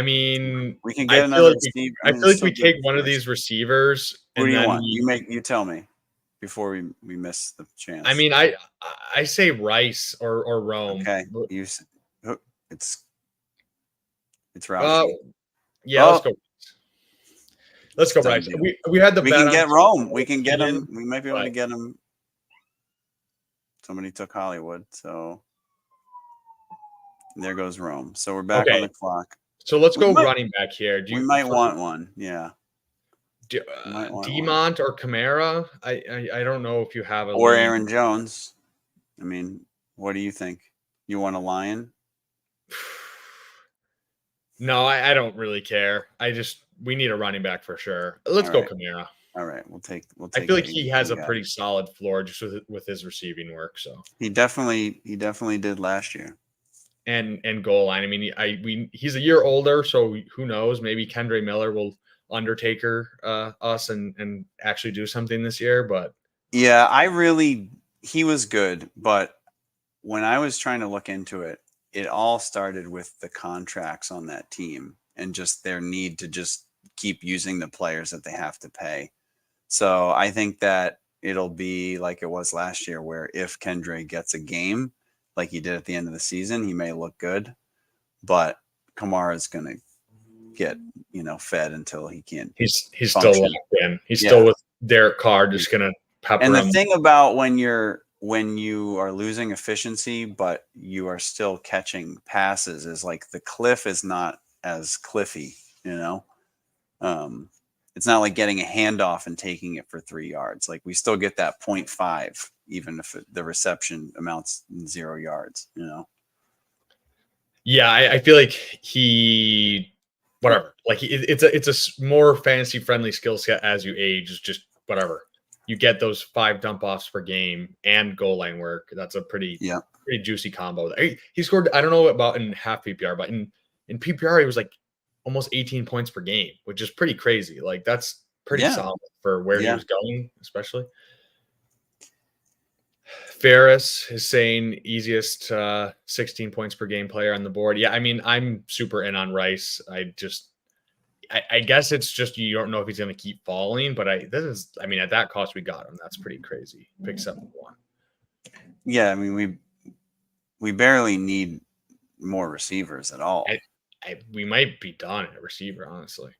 mean, we can get another receiver. I feel like we take one of these receivers. Who do you want? You tell me before we miss the chance. I mean, I say Rice or Rome. Okay, it's Roush. Yeah, let's go Rice. We had the. We can get Rome. We can get him. We might be able to get him. Somebody took Hollywood, so there goes Rome. So we're back on the clock. So let's go running back here. We might want one. Yeah. Demont or Kamara. I don't know if you have or Aaron Jones. I mean, what do you think? You want a Lion? No, I don't really care. We need a running back for sure. Let's go Kamara. All right, we'll take. I feel like he has a pretty solid floor just with his receiving work. So he definitely did last year. And goal line. I mean, he's a year older, so who knows? Maybe Kendre Miller will Undertaker us and actually do something this year. But yeah, he was good. But when I was trying to look into it, it all started with the contracts on that team and just their need to just keep using the players that they have to pay. So I think that it'll be like it was last year, where if Kendre gets a game like he did at the end of the season, he may look good, but Kamara is going to get, fed until he can't. He's still locked in. He's still with Derek Carr, just going to pepper him. And the thing about when you are losing efficiency, but you are still catching passes, is like the cliff is not as cliffy, it's not like getting a handoff and taking it for 3 yards. Like we still get that 0.5, even if the reception amounts 0 yards, Yeah. I feel like whatever, like it's a more fantasy friendly skill set as you age. It's just whatever. You get those 5 dump offs per game and goal line work. That's a pretty juicy combo. He scored, I don't know about in half PPR, but in PPR, he was like almost 18 points per game, which is pretty crazy. Like that's pretty solid for where he was going, especially. Ferris is saying easiest 16 points per game player on the board. Yeah, I mean, I'm super in on Rice. I guess it's just you don't know if he's going to keep falling, but at that cost we got him. That's pretty crazy. Pick 7-1. Yeah, I mean we barely need more receivers at all. We might be done at receiver, honestly.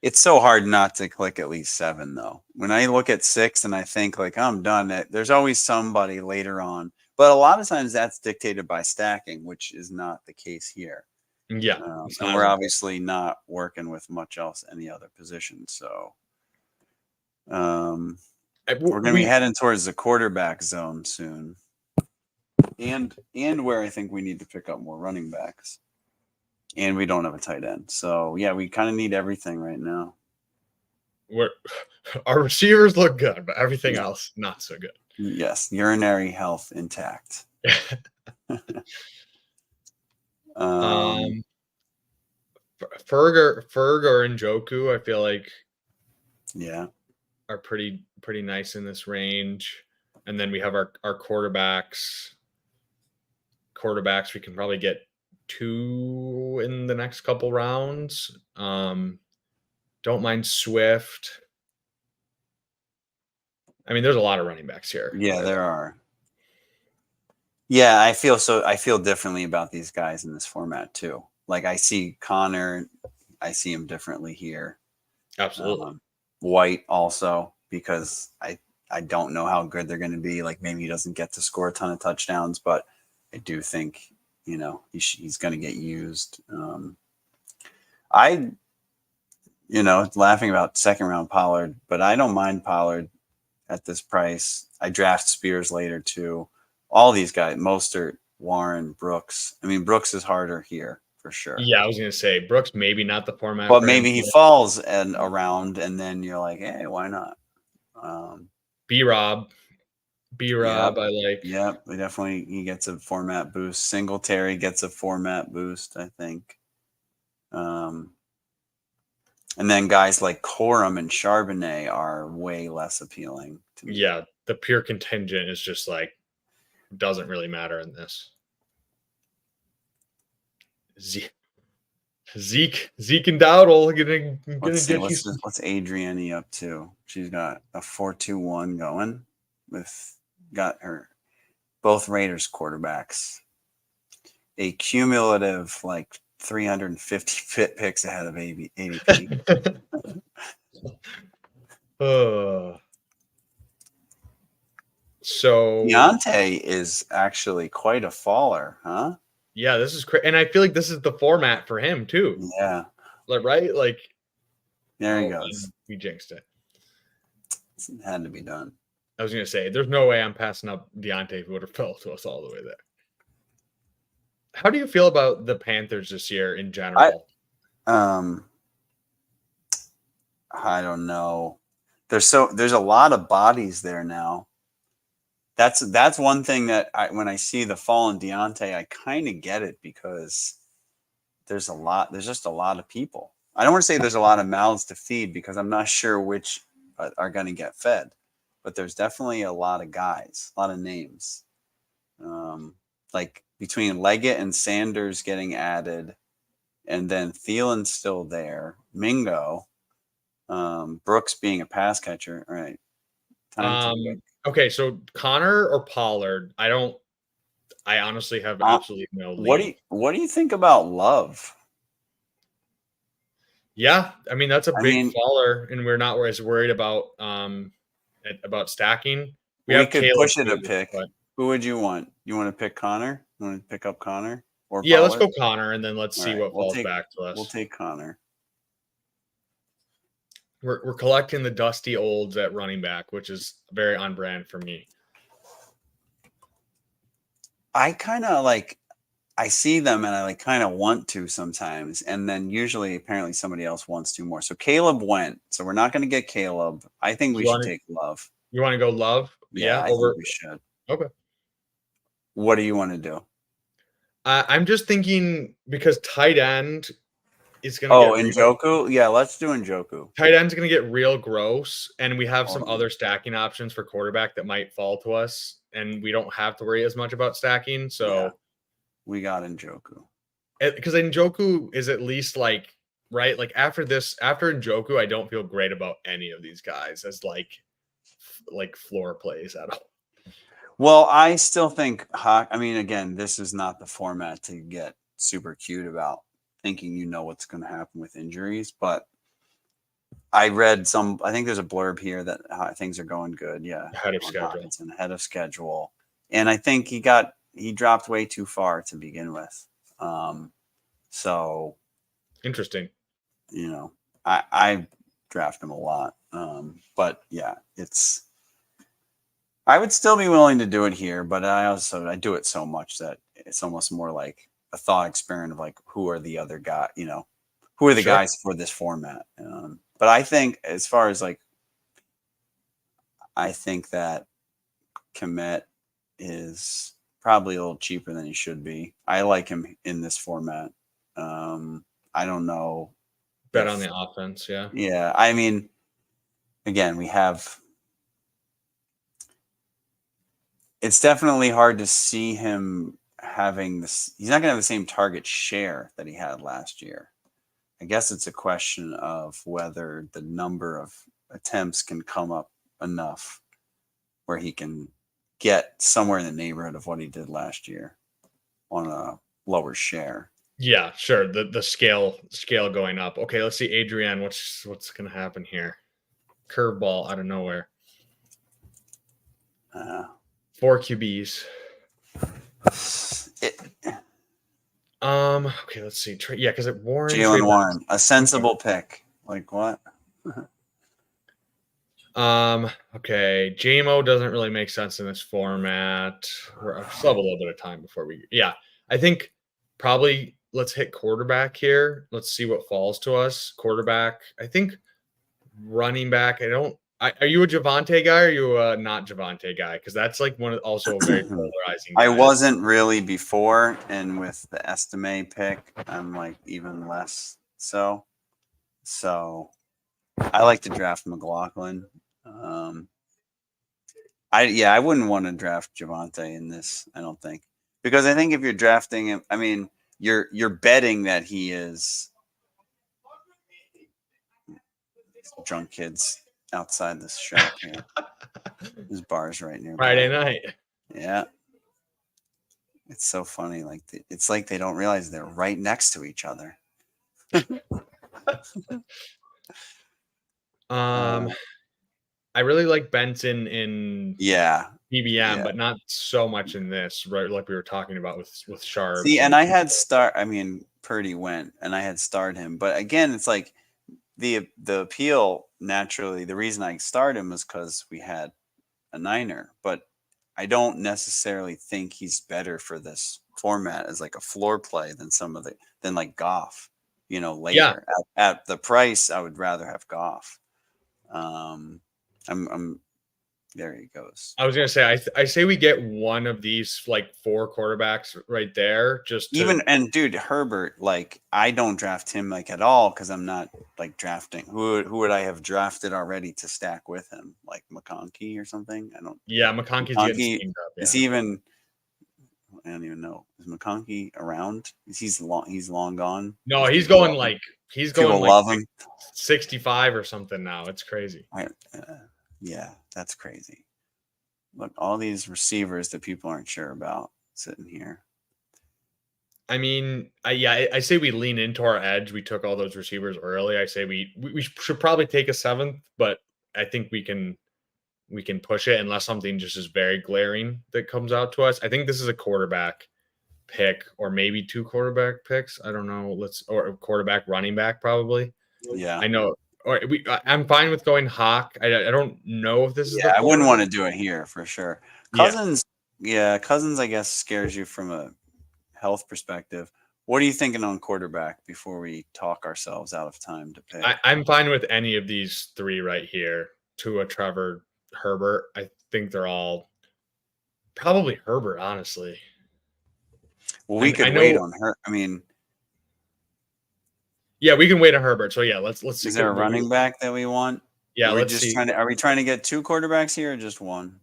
It's so hard not to click at least 7, though. When I look at 6 and I think like I'm done, there's always somebody later on. But a lot of times that's dictated by stacking, which is not the case here. Yeah, and we're obviously not working with much else any other position. So we're going to be heading towards the quarterback zone soon, and where I think we need to pick up more running backs. And we don't have a tight end. So, yeah, we kind of need everything right now. Our receivers look good, but everything else, not so good. Yes, urinary health intact. Ferg or Njoku, I feel like are pretty nice in this range. And then we have our quarterbacks. We can probably get 2 in the next couple rounds. Don't mind Swift. I mean, there's a lot of running backs here. Yeah, there are. Yeah, I feel differently about these guys in this format too. Like I see Connor, I see him differently here. Absolutely. White also, because I don't know how good they're going to be. Like maybe he doesn't get to score a ton of touchdowns, but I do think he's going to get used. Laughing about second round Pollard, but I don't mind Pollard at this price. I draft Spears later too. All these guys, Mostert, Warren, Brooks. I mean, Brooks is harder here for sure. Yeah, I was going to say Brooks, maybe not the format. But maybe he falls around, and then you're like, hey, why not? B-Rob, I like. Yeah, he gets a format boost. Singletary gets a format boost, I think. And then guys like Corum and Charbonnet are way less appealing to me. Yeah, the pure contingent is just like doesn't really matter in this. Zeke and Dowdle gonna Let's see, what's Adrienne up to? She's got a 4-2-1 going got her both Raiders quarterbacks. A cumulative 350 picks ahead of ADP. So Deontay is actually quite a faller, huh? Yeah, this is crazy, and I feel like this is the format for him too. Yeah, right. Like there he goes. We jinxed it. It had to be done. I was gonna say, there's no way I'm passing up Deontay if it would have fell to us all the way there. How do you feel about the Panthers this year in general? I don't know. There's a lot of bodies there now. That's one thing that when I see the fall in Deontay, I kind of get it because there's just a lot of people. I don't want to say there's a lot of mouths to feed because I'm not sure which are going to get fed, but there's definitely a lot of guys, a lot of names. Like between Leggett and Sanders getting added, and then Thielen's still there, Mingo, Brooks being a pass catcher. All right. Okay, so Connor or Pollard? I honestly have absolutely no lead. What do you think about Love? Yeah, I mean that's a big faller, and we're not as worried about stacking. We could push it a pick. But who would you want? You want to pick Connor? You want to pick up Connor or yeah? Pollard? Let's go Connor, and then let's see what falls back to us. We'll take Connor. We're collecting the dusty olds at running back, which is very on brand for me. I kind of I see them and I kind of want to sometimes. And then usually apparently somebody else wants to more. So Caleb went. So we're not going to get Caleb. I think we should take Love. You want to go Love? Yeah, I think we should. Okay. What do you want to do? I'm just thinking because tight end, is going to get Njoku? Yeah, let's do Njoku. tight end's going to get real gross, and we have some Oh, other stacking options for quarterback that might fall to us, and we don't have to worry as much about stacking. So we got Njoku. because Njoku is at least like right, like after Njoku, I don't feel great about any of these guys as like floor plays at all. Well, I still think Hawk. I mean, again, this is not the format to get super cute about thinking you know what's going to happen with injuries, but I read some. I think there's a blurb here that things are going good. Yeah, Ahead of schedule. Hawkinson, ahead of schedule, and I think he dropped way too far to begin with. So interesting. You know, I draft him a lot, but yeah, I would still be willing to do it here, but I do it so much that it's almost more like a thought experiment of like who are the other guy, who are the guys for this format. But I think as far as like, I think that Komet is probably a little cheaper than he should be. I like him in this format. I don't know. Bet on the offense, yeah. Yeah, I mean, again, it's definitely hard to see him having this. He's not going to have the same target share that he had last year. I guess it's a question of whether the number of attempts can come up enough where he can get somewhere in the neighborhood of what he did last year on a lower share. Yeah, sure. The scale going up. Okay, let's see, Adrian. What's going to happen here? Curveball out of nowhere. 4 QBs. Okay, let's see. Yeah, because Jalen Warren, a sensible pick. Like what? Okay. JMO doesn't really make sense in this format. I still have a little bit of time before I think probably let's hit quarterback here. Let's see what falls to us. Quarterback. I think running back. Are you a Javonte guy or are you a not Javonte guy? Because that's like also a very polarizing guy. I wasn't really before, and with the Estime pick, I'm like even less so. So I like to draft McLaughlin. I wouldn't want to draft Javonte in this, I don't think. Because I think if you're drafting him, I mean, you're betting that he is drunk kids outside this shop here. There's bars right nearby. Friday night. Yeah. It's so funny. Like it's like they don't realize they're right next to each other. I really like Benson in BBM, but not so much in this, right? Like we were talking about with Sharp. See, and I had Purdy went, and I had starred him, but again, it's like the appeal naturally. The reason I starred him was because we had a Niner, but I don't necessarily think he's better for this format as like a floor play than like Goff. Later at the price, I would rather have Goff. There he goes. I was gonna say, I say we get one of these like 4 quarterbacks right there. And dude, Herbert, like I don't draft him like at all because I'm not like drafting. Who would I have drafted already to stack with him? Like McConkey or something? I don't. Yeah, McConkey's getting steamed up. Yeah. Is he even? I don't even know. Is McConkey around? He's long gone. No, he's going like 65 or something now. It's crazy. Yeah, that's crazy. Look, all these receivers that people aren't sure about sitting here. I mean, I say we lean into our edge. We took all those receivers early. I say we should probably take a 7th, but I think we can push it unless something just is very glaring that comes out to us. I think this is a quarterback pick or maybe 2 quarterback picks. I don't know. Or a quarterback running back probably. Yeah. I know. I'm fine with going Hawk. I don't know if this is. I wouldn't want to do it here for sure. Cousins, I guess scares you from a health perspective. What are you thinking on quarterback before we talk ourselves out of time to pick? I'm fine with any of these 3 right here. Tua, Trevor, Herbert. I think they're all probably Herbert, honestly. Well, we could wait on her. I mean, Yeah, we can wait on Herbert. So yeah, let's see. Is there a running back that we want? Yeah, Are we let's just see. are we trying to get 2 quarterbacks here or just one?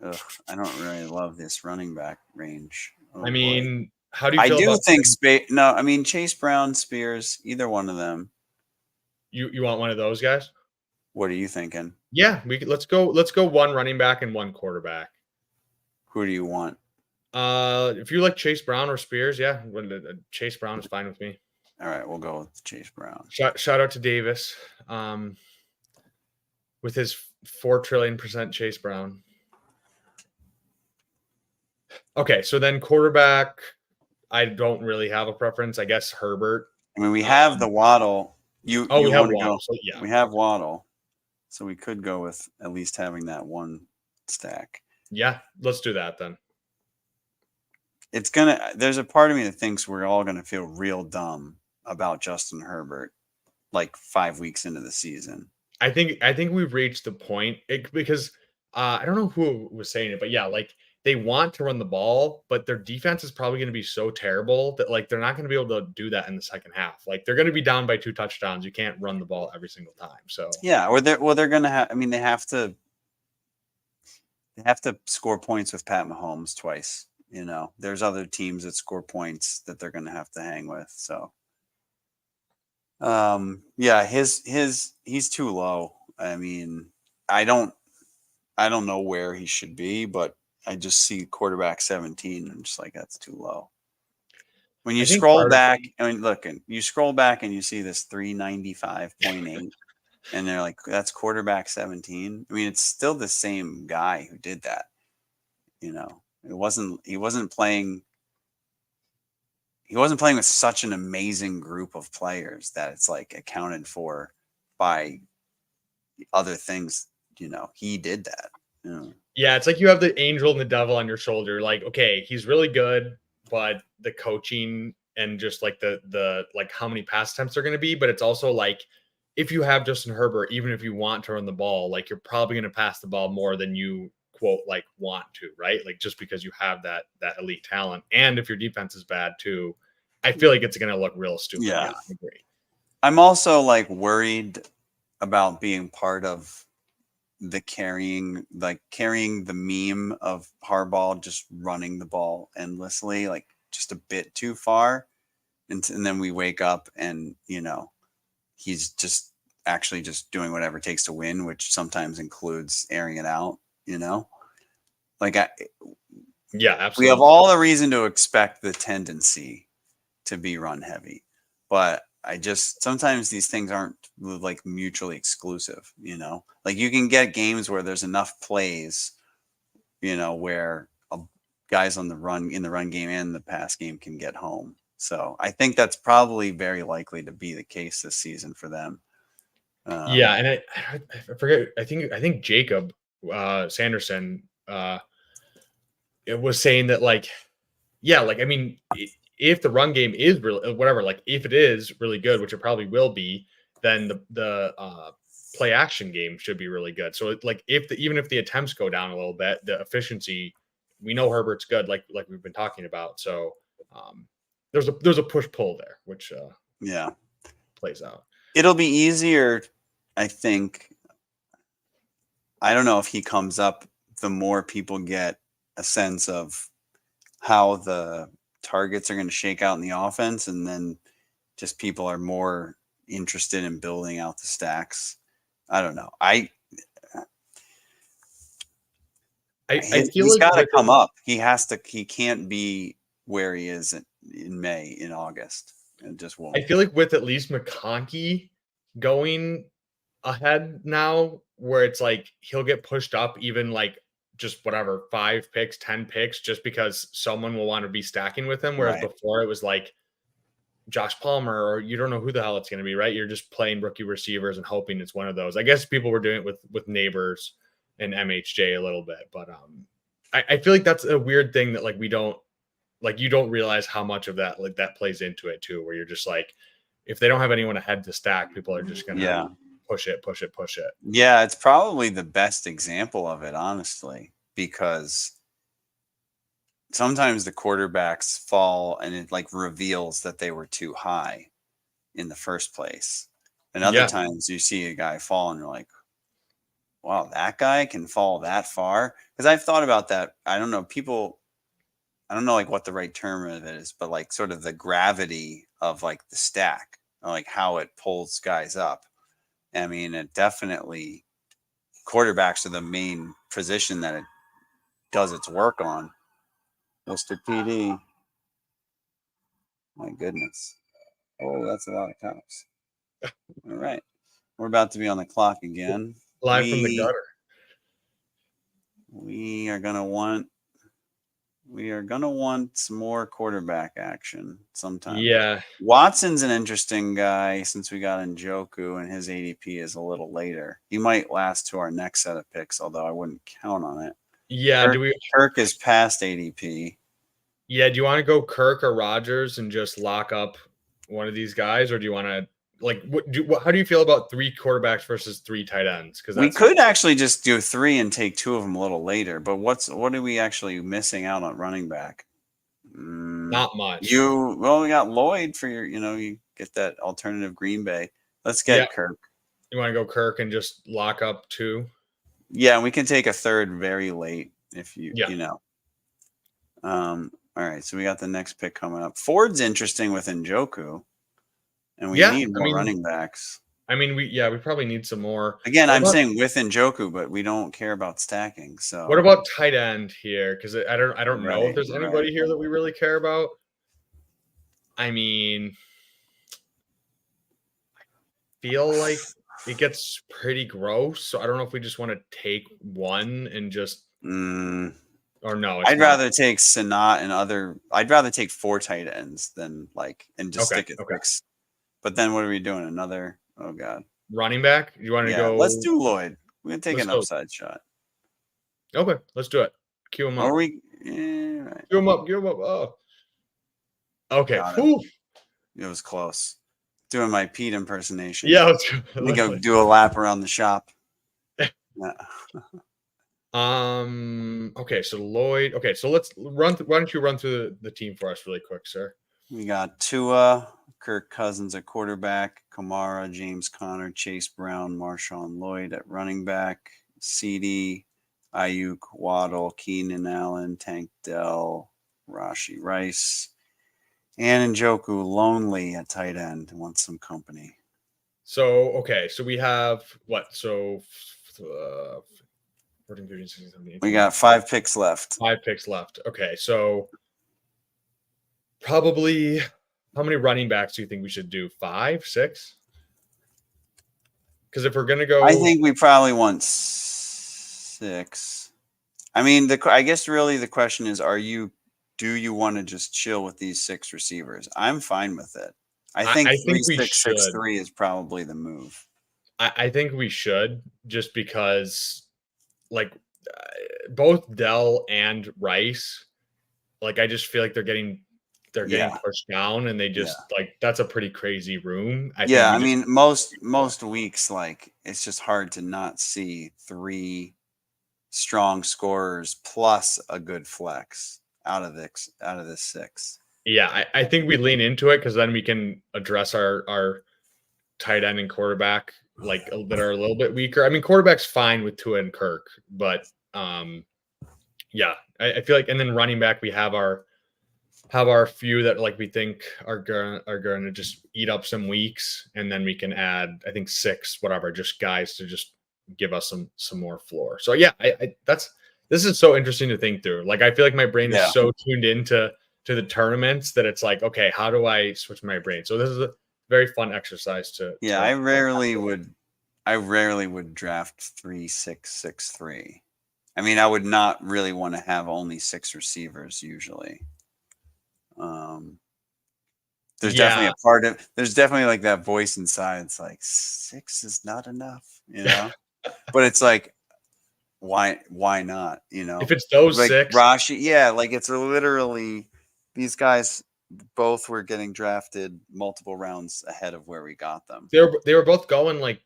Ugh, I don't really love this running back range. I Oh boy. mean, how do you I feel do about think no, I mean Chase Brown, Spears, either one of them. you want one of those guys? What are you thinking? Yeah, let's go one running back and one quarterback. Who do you want? If you like Chase Brown or Spears, yeah, Chase Brown is fine with me. All right, we'll go with Chase Brown. Shout out to Davis, with his 4 trillion% Chase Brown. Okay, so then quarterback, I don't really have a preference. I guess Herbert. I mean, we have the Waddle. You We have want to Waddle. go? So yeah, We have Waddle, so we could go with at least having that one stack. yeah, let's do that then. There's a part of me that thinks we're all gonna feel real dumb about Justin Herbert like 5 weeks into the season. I think we've reached the point because I don't know who was saying it, but yeah, like they want to run the ball, but their defense is probably going to be so terrible that like they're not going to be able to do that in the second half. Like they're going to be down by 2 touchdowns. You can't run the ball every single time. So Yeah, or they're gonna have. I mean, they have to score points with Pat Mahomes twice. You know, there's other teams that score points that they're gonna have to hang with. So, yeah, he's too low. I mean, I don't know where he should be, but I just see quarterback 17 and just like that's too low. When you scroll back, I mean, look, and you scroll back and you see this 395.8, and they're like, that's quarterback 17. I mean, it's still the same guy who did that. You know, he wasn't playing with such an amazing group of players that it's like accounted for by other things. You know, he did that. You know? Yeah, it's like you have the angel and the devil on your shoulder. Like, okay, he's really good, but the coaching and just like the like how many pass attempts are going to be, but it's also like if you have Justin Herbert, even if you want to run the ball, like you're probably going to pass the ball more than you quote like want to, right? Like just because you have that elite talent, and if your defense is bad too, I feel like it's going to look real stupid. Yeah, I agree. I'm also like worried about being part of the carrying the meme of Harbaugh just running the ball endlessly, like just a bit too far. And then we wake up and, you know, he's just actually just doing whatever it takes to win, which sometimes includes airing it out, you know? Like, Yeah, absolutely. We have all the reason to expect the tendency to be run heavy, but sometimes these things aren't like mutually exclusive, you know, like you can get games where there's enough plays, you know, where guys in the run game and the pass game can get home. So I think that's probably very likely to be the case this season for them. Yeah. And I forget, I think Jacob Sanderson it was saying that like, yeah, like, I mean, if the run game is really whatever, like if it is really good, which it probably will be, then the play action game should be really good. So like even if the attempts go down a little bit, the efficiency, we know Herbert's good, like we've been talking about. So there's a push pull there, which yeah plays out. It'll be easier, I think. I don't know if he comes up, the more people get a sense of how the targets are going to shake out in the offense, and then just people are more interested in building out the stacks. I don't know. I feel he's like got to come up. He can't be where he is in May, in August. It just won't. I feel like with at least McConkey going ahead now, where it's like he'll get pushed up even like just whatever 5 picks, 10 picks, just because someone will want to be stacking with him. Whereas before it was like Josh Palmer, or you don't know who the hell it's going to be, right? You're just playing rookie receivers and hoping it's one of those. I guess people were doing it with Neighbors and MHJ a little bit, but I feel like that's a weird thing that like we don't like, you don't realize how much of that like that plays into it too, where you're just like, if they don't have anyone ahead to stack, people are just gonna push it. Yeah, it's probably the best example of it, honestly, because sometimes the quarterbacks fall and it like reveals that they were too high. in the first place. And other times you see a guy fall and you're like, wow, that guy can fall that far. Because I've thought about that. I don't know, I don't know like what the right term of it is, but like sort of the gravity of like the stack, or like how it pulls guys up. I mean, it definitely, quarterbacks are the main position that it does its work on. Mr. PD. My goodness. Oh, that's a lot of cops. All right. We're about to be on the clock again. Live from the gutter. We are gonna want some more quarterback action sometime. Yeah. Watson's an interesting guy since we got Njoku and his ADP is a little later. He might last to our next set of picks, although I wouldn't count on it. Yeah. Kirk is past ADP. Yeah. Do you want to go Kirk or Rodgers and just lock up one of these guys, or do you want to how do you feel about 3 quarterbacks versus 3 tight ends? Because we could actually just do 3 and take 2 of them a little later. But what are we actually missing out on running back? Not much. We got Lloyd for your. You get that alternative Green Bay. Let's get Kirk. You want to go Kirk and just lock up 2? Yeah, and we can take a third very late if you know. All right, so we got the next pick coming up. Ford's interesting with Njoku. And we need more running backs. I mean, we probably need some more. Again, I'm saying with Njoku, but we don't care about stacking. So what about tight end here? Because I don't know if there's anybody here that we really care about. I mean, I feel like it gets pretty gross. So I don't know if we just want to take one and just or no. I'd rather take Sanat and I'd rather take 4 tight ends than and just stick at 6. But then what are we doing? Another, oh God. Running back? You want to go? Let's do Lloyd. We're going to take an upside shot. Okay, let's do it. Cue him up. Are we? Yeah, right. Cue him up. Oh. Okay. It was close. Doing my Pete impersonation. Yeah. Let me go do a lap around the shop. Okay, so Lloyd. Okay, so let's why don't you run through the team for us really quick, sir? We got Tua, Kirk Cousins at quarterback, Kamara, James Conner, Chase Brown, Marshawn Lloyd at running back, CD, Ayuk, Waddle, Keenan Allen, Tank Dell, Rashi Rice, and Njoku lonely at tight end. Wants some company. So, okay, so we have what? So, 14, 15, 16, 17, 18. We got 5 picks left. 5 picks left. Okay, so probably how many running backs do you think we should do? 5, 6? Because if we're gonna go, I think we probably want 6. I mean, I guess really the question is, do you want to just chill with these 6 receivers? I'm fine with it. I think 3-6-6-3 is probably the move. I think we should, just because both Dell and Rice, I just feel like they're getting pushed down, and they just that's a pretty crazy room. I mean, most weeks, it's just hard to not see 3 strong scorers plus a good flex out of this 6. Yeah, I think we lean into it because then we can address our tight end and quarterback that are a little bit weaker. I mean, quarterback's fine with Tua and Kirk, but I feel like, and then running back, we have our few that we think are going to just eat up some weeks, and then we can add, I think 6 just guys to just give us some more floor. So this is so interesting to think through. I feel like my brain is so tuned into the tournaments that it's okay, how do I switch my brain? So this is a very fun exercise to. I rarely would draft 3-6-6-3. I mean, I would not really want to have only 6 receivers usually. There's definitely there's definitely that voice inside. It's 6 is not enough, but it's why not? If it's those 6, Rashi, it's literally these guys both were getting drafted multiple rounds ahead of where we got them. They were both going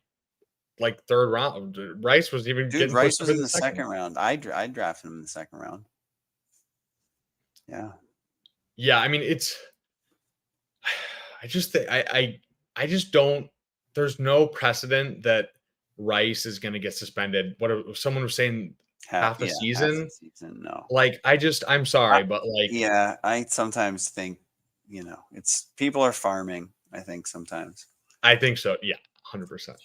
third round. Rice was even getting Rice was in the second round. I drafted him in the second round. Yeah. Yeah, I mean, I just think I just don't. There's no precedent that Rice is going to get suspended. Someone was saying half the Half the season. season. No. Like I'm I, sorry, but like yeah, I sometimes think, it's people are farming, I think sometimes. I think so. Yeah, 100%.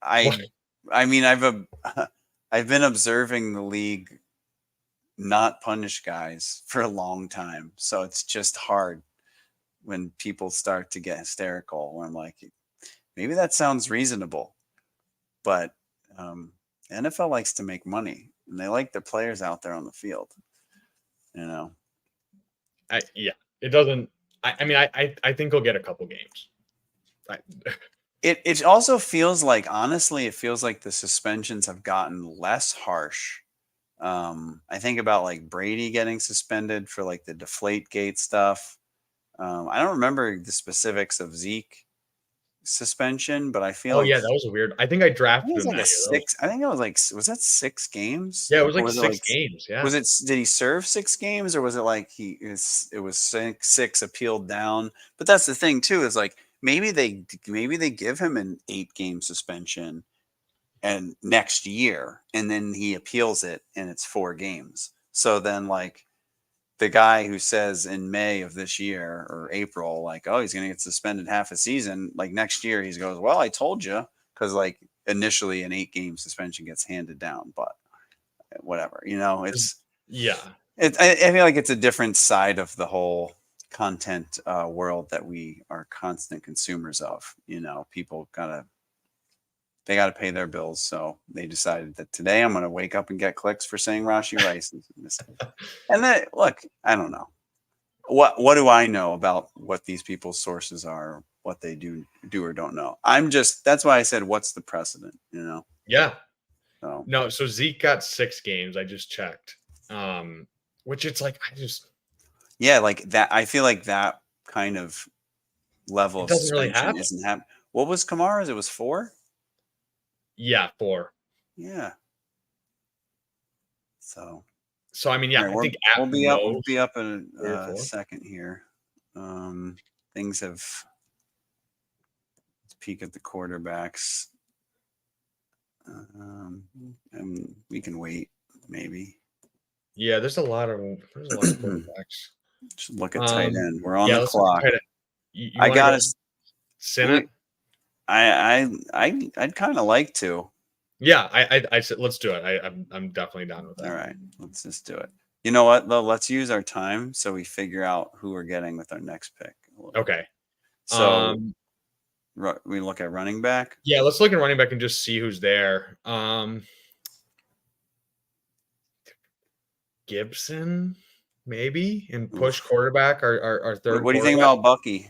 I I mean, I've been observing the league not punish guys for a long time. So it's just hard when people start to get hysterical. When I'm like, maybe that sounds reasonable, but NFL likes to make money and they like the players out there on the field. You know, Yeah, it doesn't. I mean, I think he'll get a couple games. I, it also feels like, honestly, it feels like the suspensions have gotten less harsh. I think about like Brady getting suspended for like the Deflate Gate stuff. I don't remember the specifics of Zeke suspension, but I feel oh like yeah, that was weird. I think I it drafted was him like a that year. six. I think it was like, was that 6 games? Yeah, it was Or like was it six like, games. Yeah, was it, did he serve 6 games, or was it like it was six appealed down? But that's the thing too, is like maybe they give him an 8 game suspension and next year, and then he appeals it and it's 4 games. So then like the guy who says in May of this year or April, like, oh, he's going to get suspended half a season, like next year he goes, well, I told you, because like initially an 8 game suspension gets handed down, but whatever, yeah. I feel like it's a different side of the whole content world that we are constant consumers of. People they got to pay their bills. So they decided that today I'm going to wake up and get clicks for saying Rashi Rice. And then, look, I don't know. What do I know about what these people's sources are, what they do or don't know? That's why I said, what's the precedent, Yeah. So No, so Zeke got 6 games. I just checked. Which it's like yeah, like that. I feel like that kind of level it of doesn't really suspension happen. isn't happening. What was Kamara's? It was 4. Yeah, 4. Yeah. So I mean, yeah, all right, I think at we'll most be up in 3 or a 4. second here. Things have peek at the quarterbacks. And we can wait, maybe. Yeah, there's a lot of quarterbacks. Just look at tight end. We're on Yeah, the let's look at clock. tight end. You I want to got go to. Sinnott? I'd kind of like to. Yeah, I said let's do it. I'm definitely down with that. All right, let's just do it. You know what, though? Let's use our time so we figure out who we're getting with our next pick. Okay. So we look at running back. Yeah, let's look at running back and just see who's there. Gibson, maybe, and push quarterback, our third. What do you think about Bucky?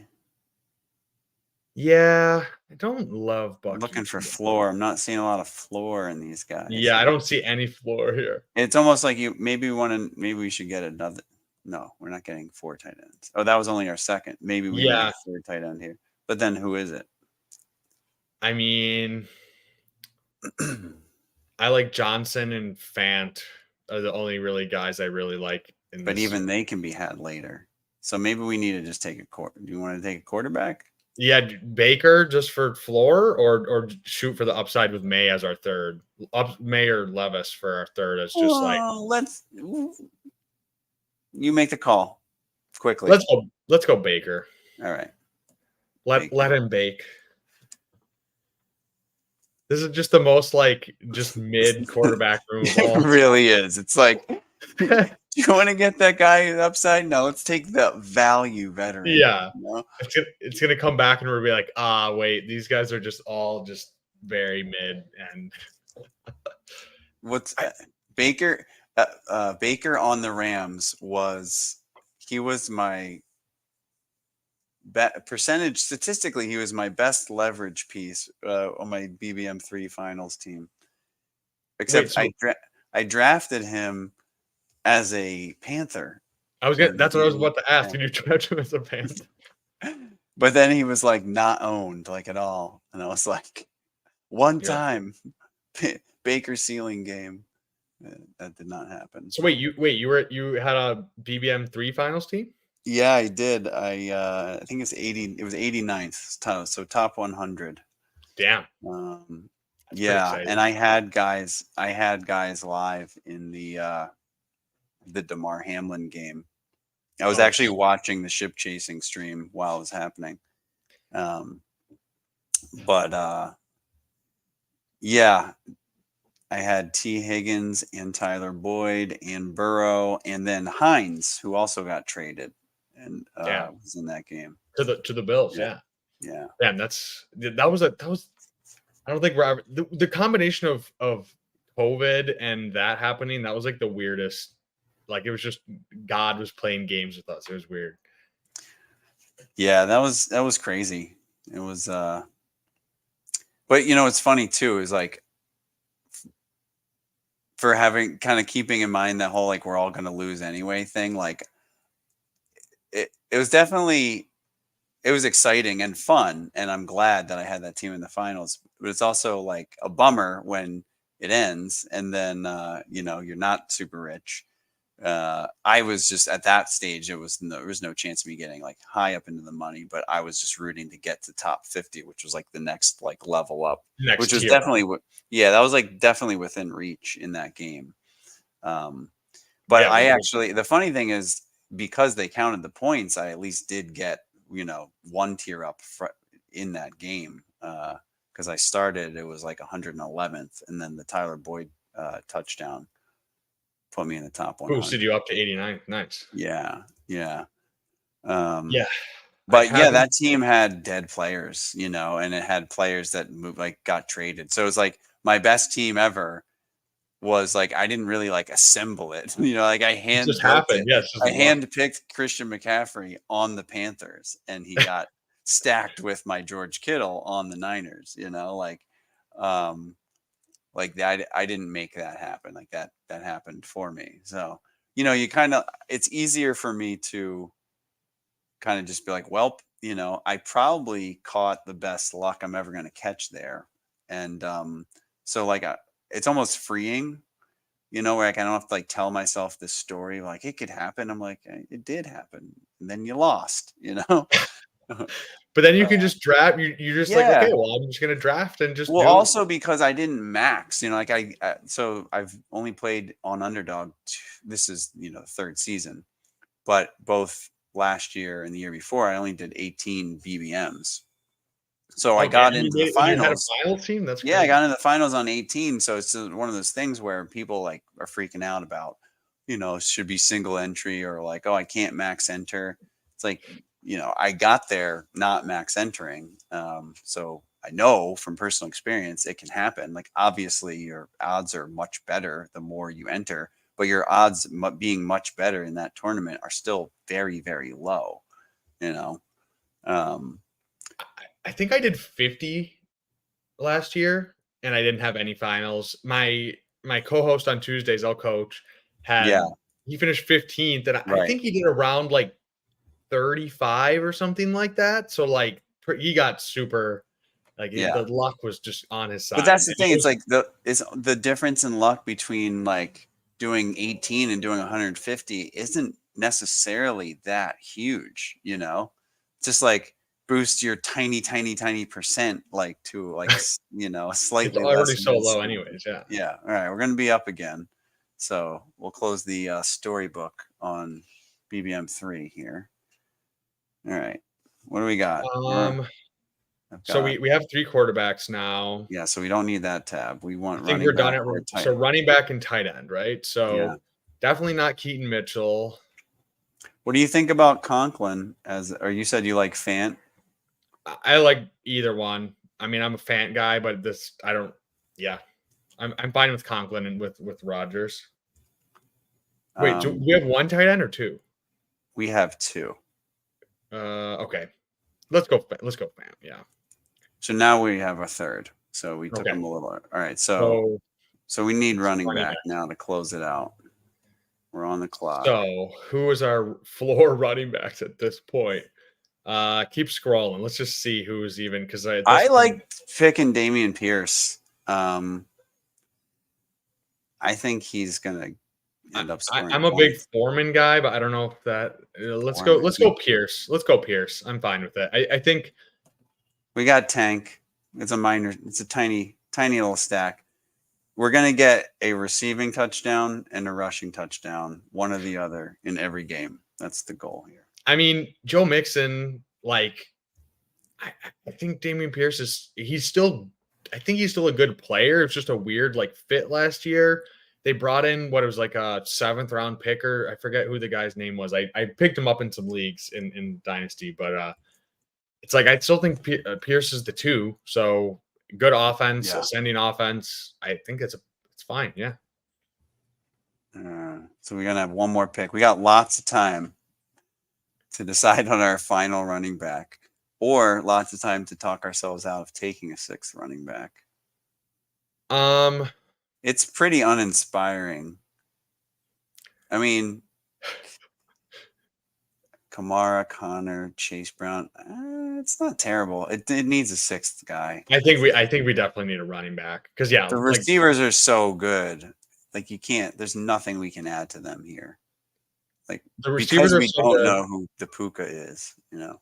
Yeah, I don't love Bucky. I'm looking for floor. I'm not seeing a lot of floor in these guys. Yeah, I don't see any floor here. It's almost like maybe we should get another. No, we're not getting 4 tight ends. Oh, that was only our second. Maybe we need a 3rd tight end here. But then who is it? I mean, I like Johnson and Fant are the only really guys I really like. But even they can be had later. So maybe we need to just take a quarter. Do you want to take a quarterback? Yeah, Baker just for floor, or shoot for the upside with May as our third. May or Levis for our third as just you make the call quickly. Let's go Baker. All right. Let him bake. This is just the most just mid quarterback room. It really is. It's like, do you want to get that guy upside? No, let's take the value veteran. Yeah. It's gonna come back and we'll be like, wait, these guys are just all just very mid. And Baker? Baker on the Rams was my percentage statistically. He was my best leverage piece on my BBM3 finals team. Except I drafted him as a Panther. That's what I was about to ask. Did you draft him as a Panther? But then he was like not owned at all, and I was like, one time Baker ceiling game. That did not happen. So wait, you had a BBM3 finals team? Yeah, I did. I think it's 80. It was 89th. So top 100. Damn, Um, that's pretty yeah, and exciting. I had guys live in the DeMar Hamlin game. I was Oh, actually watching the ship chasing stream while it was happening. Um, but yeah, I had T. Higgins and Tyler Boyd and Burrow, and then Hines, who also got traded and damn, was in that game. to the Bills. Yeah, Yeah, yeah. damn, that was. I don't think we're ever, the combination of COVID and that happening. That was like the weirdest. Like it was just God was playing games with us. It was weird. Yeah, that was crazy. It was but it's funny too, is like for having kind of keeping in mind that whole like we're all gonna lose anyway thing, like it was definitely it was exciting and fun, and I'm glad that I had that team in the finals. But it's also like a bummer when it ends and then you're not super rich. I was just at that stage. There was no chance of me getting like high up into the money, but I was just rooting to get to top 50, which was like the next like level up, which Next was tier. definitely yeah, that was like definitely within reach in that game. Um, but Yeah, I actually, the funny thing is, because they counted the points, I at least did get, one tier up in that game. Because I started, it was like 111th, and then the Tyler Boyd touchdown put me in the top boosted 100. you up to 89. Nice. Yeah, yeah. Um, Yeah, I but yeah, haven't. that team had dead players, and it had players that like got traded. So it was like my best team ever was like I didn't really like assemble it. Like I It just hand built happened. it. Yes, just I luck. hand picked Christian McCaffrey on the Panthers, and he got stacked with my George Kittle on the Niners. Um, like that. I didn't make that happen. Like that happened for me. So you kind of it's easier for me to kind of just be like, well, I probably caught the best luck I'm ever going to catch there, and so like it's almost freeing, where like, I don't have to like tell myself this story like it could happen. I'm like, it did happen, and then you lost, But then you can just draft. You're just like, okay, Yeah. well, I'm just gonna draft and just Well, do. also because I didn't max, like so I've only played on Underdog. This is the third season, but both last year and the year before, I only did 18 BBMs. So I Okay, got and into the you had a finals. final team. That's Yeah, I crazy. got into the finals on 18. So it's one of those things where people like are freaking out about, should be single entry or like, oh, I can't max enter. It's like, I got there not max entering. So I know from personal experience it can happen. Like obviously your odds are much better the more you enter, but your odds being much better in that tournament are still very, very low, you know. Um, I think I did 50 last year, and I didn't have any finals. My co-host on Tuesdays, I'll coach, yeah, he finished 15th, and I right. think he did around like 35 or something like that. So like he got super like Yeah. the luck was just on his But side. that's the And it thing. It's was like the difference in luck between like doing 18 and doing 150 isn't necessarily that huge, Just like boost your tiny, tiny, tiny percent like to like a it's slightly already less so miss. low anyways. Yeah. Yeah. All right, we're gonna be up again. So we'll close the storybook on BBM3 here. All right. What do we got? Um I've so got we have three quarterbacks now. yeah, so we don't need that tab. We I want think running we're done back at or tight so end. running back and tight end, right? Yeah. So definitely not Keaton Mitchell. What do you think about Conklin or you said you like Fant? I like either one. I mean, I'm a fan guy, but this I don't. Yeah, I'm fine with Conklin and with Rogers. Wait, do Um, we have one tight end or two? we have two. Okay, let's go. Let's go, fam. Yeah. So now we have a third. So we took Okay. them a little. All right. So So so we need it's running running back back. now to close it out. We're on the clock. So who is our floor running backs at this point? Keep scrolling. Let's just see who's even because at this I point, like picking Damian Pierce. I think he's gonna end up scoring I'm a big points. Foreman guy, but I don't know if that. Let's Foreman. go Pierce. Let's go Pierce. I'm fine with it. I think We got Tank. It's a tiny little stack. We're going to get a receiving touchdown and a rushing touchdown, one or the other in every game. That's the goal here. I mean, Joe Mixon, like, I think Damian Pierce I think he's still a good player. It's just a weird, like, fit last year. They brought in what it was like a 7th round picker. I forget who the guy's name was. I picked him up in some leagues in Dynasty, but it's like I still think Pierce is the 2. So good offense, ascending offense. I think it's fine. Yeah. So we're gonna have one more pick. We got lots of time to decide on our final running back, or lots of time to talk ourselves out of taking a 6th running back. It's pretty uninspiring. I mean, Kamara, Connor, Chase Brown. It's not terrible. It needs a 6th guy. I think we definitely need a running back because the receivers are so good. Like you can't. There's nothing we can add to them here. Like the receivers because we don't know who the Puka is. You know.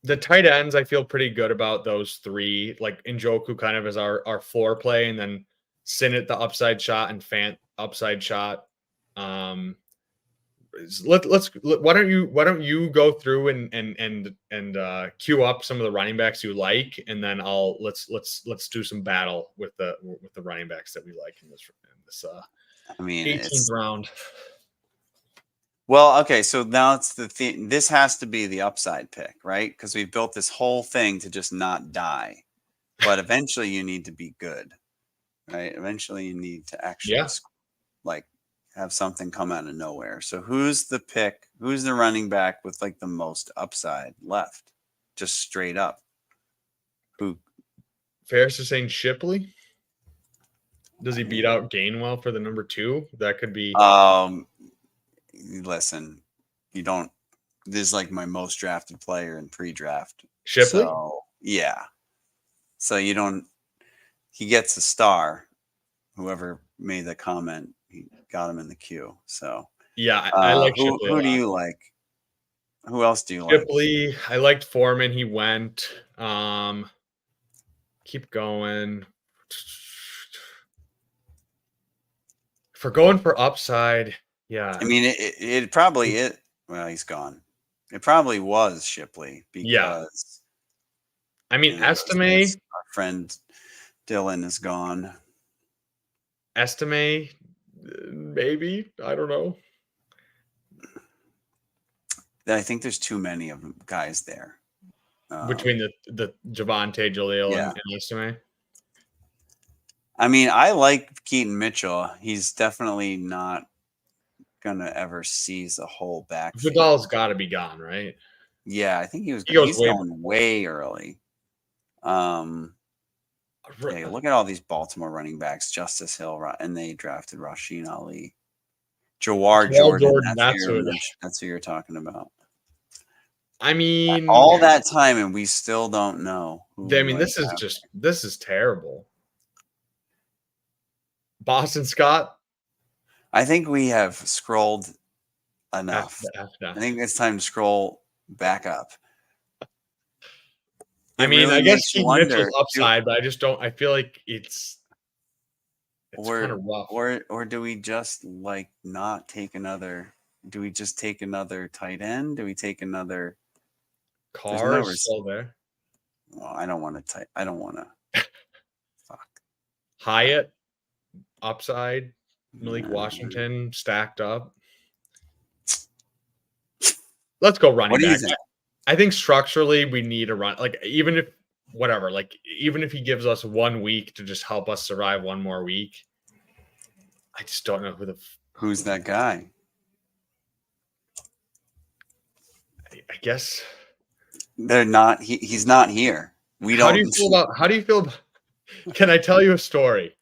The tight ends, I feel pretty good about those 3. Like Njoku kind of is our floor play, and then Sinnott the upside shot and Fant upside shot. Why don't you go through and queue up some of the running backs you like, and then let's do some battle with the running backs that we like in this 18th round. Well, okay, so now it's the thing. This has to be the upside pick, right? Because we've built this whole thing to just not die. But eventually you need to be good, right? Eventually you need to actually like have something come out of nowhere. So who's the pick? Who's the running back with like the most upside left? Just straight up. Who? Ferris is saying Shipley. Does he beat out Gainwell for the number 2? That could be. Listen, you don't. This is like my most drafted player in pre-draft. Shipley. So, yeah. So you don't. He gets a star. Whoever made the comment, he got him in the queue. So yeah, I like Shipley. Who do you like? Who else do you like? Shipley. I liked Foreman. He went. Keep going. For going for upside, yeah. I mean, it probably it. Well, he's gone. It probably was Shipley because. I mean, Estimate. Our friend Dylan is gone. Estimate, maybe. I don't know. I think there's too many of them guys there. Between the Javonte, Jaleel, and Estimate. I mean, I like Keaton Mitchell. He's definitely not gonna ever seize a whole backfield. Vidal's got to be gone, right? Yeah, I think he's going way early. Hey, look at all these Baltimore running backs: Justice Hill, and they drafted Rasheen Ali, Jawar Jordan. That's who you're talking about. I mean, all that time, and we still don't know. I mean, this is terrible. Boston Scott. I think we have scrolled enough. I think it's time to scroll back up. I mean, I guess Keaton Mitchell's upside, but I just don't. I feel like it's kind of rough. Or do we just like not take another? Do we just take another tight end? Do we take another? Carr still there. Well, I don't want to. I don't want to. Fuck. Hyatt, upside. Malik Washington stacked up. Let's go running back. I think structurally we need a run. Like even if he gives us 1 week to just help us survive one more week, I just don't know who's that guy. I guess they're not. He's not here. We don't. How do you feel about? Can I tell you a story?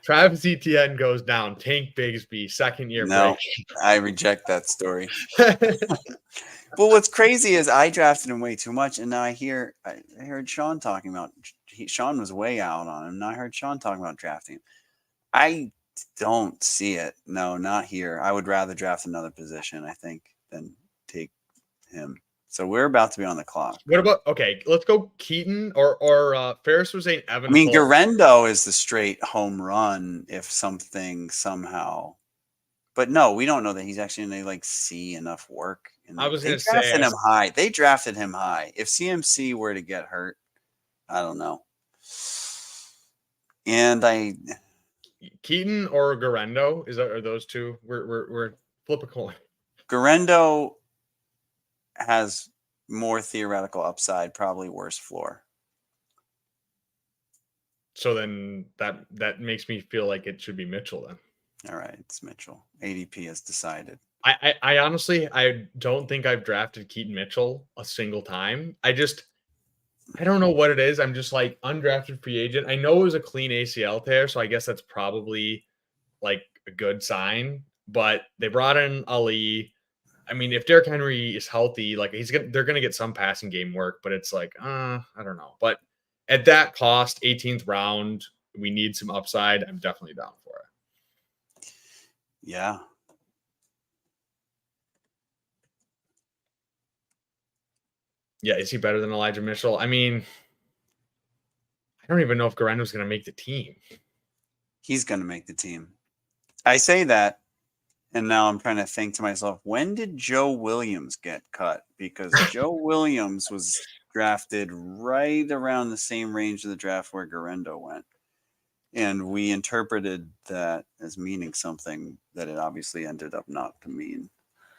Travis Etienne goes down. Tank Bigsby, second year. No, I reject that story. Well, what's crazy is I drafted him way too much, and now I heard Sean talking about. Sean was way out on him. Now I heard Sean talking about drafting him. I don't see it. No, not here. I would rather draft another position, I think, than take him. So we're about to be on the clock. What about let's go Keaton or Ferris was saying Evan. I mean, Cole. Garendo is the straight home run if something somehow. But no, we don't know that he's actually going to like see enough work. And I was they going to say drafted him high. They drafted him high. If CMC were to get hurt, I don't know. And Keaton or Garendo are those two? We're flip a coin. Garendo has more theoretical upside, probably worse floor. So then that makes me feel like it should be Mitchell then. All right, it's Mitchell. ADP has decided. I honestly don't think I've drafted Keaton Mitchell a single time. I don't know what it is. I'm just like undrafted free agent. I know it was a clean ACL tear, so I guess that's probably like a good sign. But they brought in Ali. I mean, if Derrick Henry is healthy, like they're gonna get some passing game work, but it's like, I don't know. But at that cost, 18th round, we need some upside. I'm definitely down for it. Yeah. Yeah, is he better than Elijah Mitchell? I mean, I don't even know if Garendo's going to make the team. He's going to make the team. I say that, and now I'm trying to think to myself, when did Joe Williams get cut? Because Joe Williams was drafted right around the same range of the draft where Garendo went. And we interpreted that as meaning something that it obviously ended up not to mean.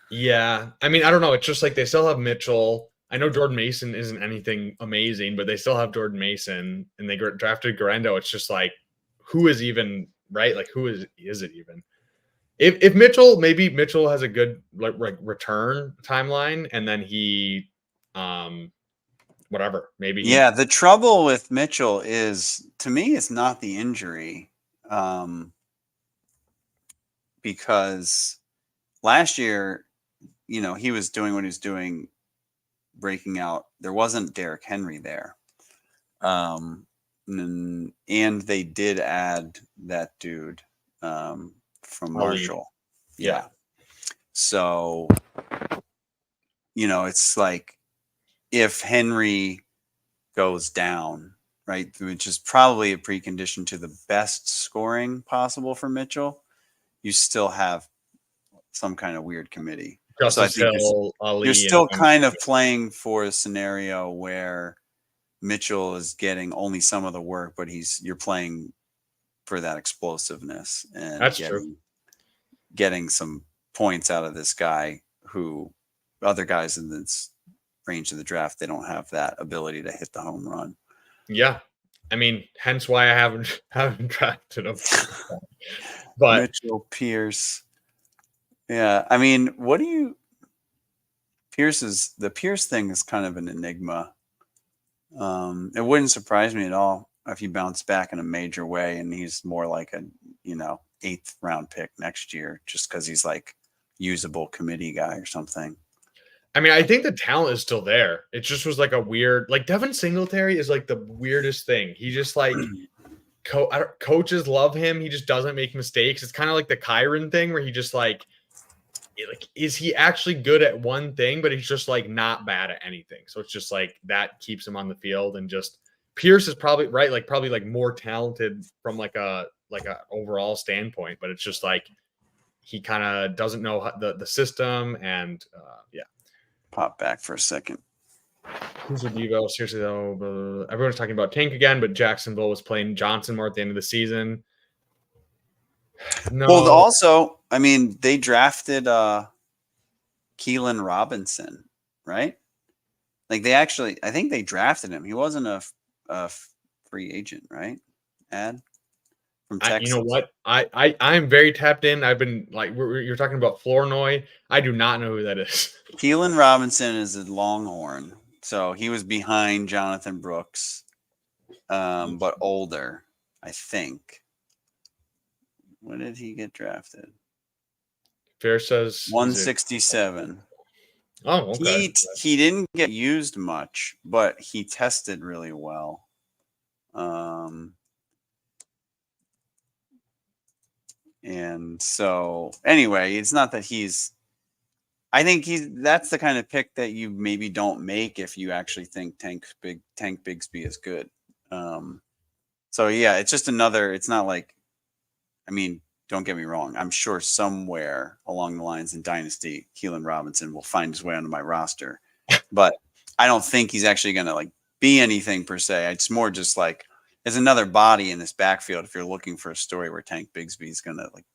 Yeah. I mean, I don't know. It's just like they still have Mitchell. I know Jordan Mason isn't anything amazing, but they still have Jordan Mason, and they drafted Garendo. It's just like, who is even right? Like, who is it even? If maybe Mitchell has a good like return timeline, and then he, whatever, maybe. Yeah, the trouble with Mitchell is, to me, it's not the injury, because last year, he was doing what he was doing, breaking out. There wasn't Derrick Henry there. And they did add that dude from Marshall. Yeah. So, it's like if Henry goes down, right, which is probably a precondition to the best scoring possible for Mitchell, you still have some kind of weird committee. Justice so I think Hill, Ali, you're still kind of playing for a scenario where Mitchell is getting only some of the work, but you're playing for that explosiveness and that's true. Getting some points out of this guy who other guys in this range of the draft, they don't have that ability to hit the home run. Yeah. I mean, hence why I haven't drafted him. But Mitchell, Pierce. Yeah, I mean, the Pierce thing is kind of an enigma. It wouldn't surprise me at all if he bounced back in a major way and he's more like a, 8th round pick next year, just because he's like usable committee guy or something. I mean, I think the talent is still there. It just was like a weird, like Devin Singletary is like the weirdest thing. He just like coaches love him. He just doesn't make mistakes. It's kind of like the Kyron thing where he just like, is he actually good at one thing, but he's just like not bad at anything. So it's just like that keeps him on the field. And just Pierce is probably right, like probably like more talented from like a overall standpoint, but it's just like he kind of doesn't know the system. And yeah. Pop back for a second. Who's a Devo? Seriously though, everyone's talking about Tank again, but Jacksonville was playing Johnson more at the end of the season. No. Well, also, I mean, they drafted Keelan Robinson, right? Like I think they drafted him. He wasn't a free agent, right? From Texas. You know what? I'm very tapped in. I've been like, you're talking about Flournoy. I do not know who that is. Keelan Robinson is a Longhorn, so he was behind Jonathan Brooks, but older, I think. When did he get drafted? Fair says 167. Oh, okay. He didn't get used much, but he tested really well. And so anyway, it's not that I think that's the kind of pick that you maybe don't make if you actually think Tank Bigsby is good. So yeah, it's just another. It's not like, I mean, don't get me wrong. I'm sure somewhere along the lines in Dynasty, Keelan Robinson will find his way onto my roster, but I don't think he's actually going to like be anything per se. It's more just like there's another body in this backfield. If you're looking for a story where Tank Bigsby is going to like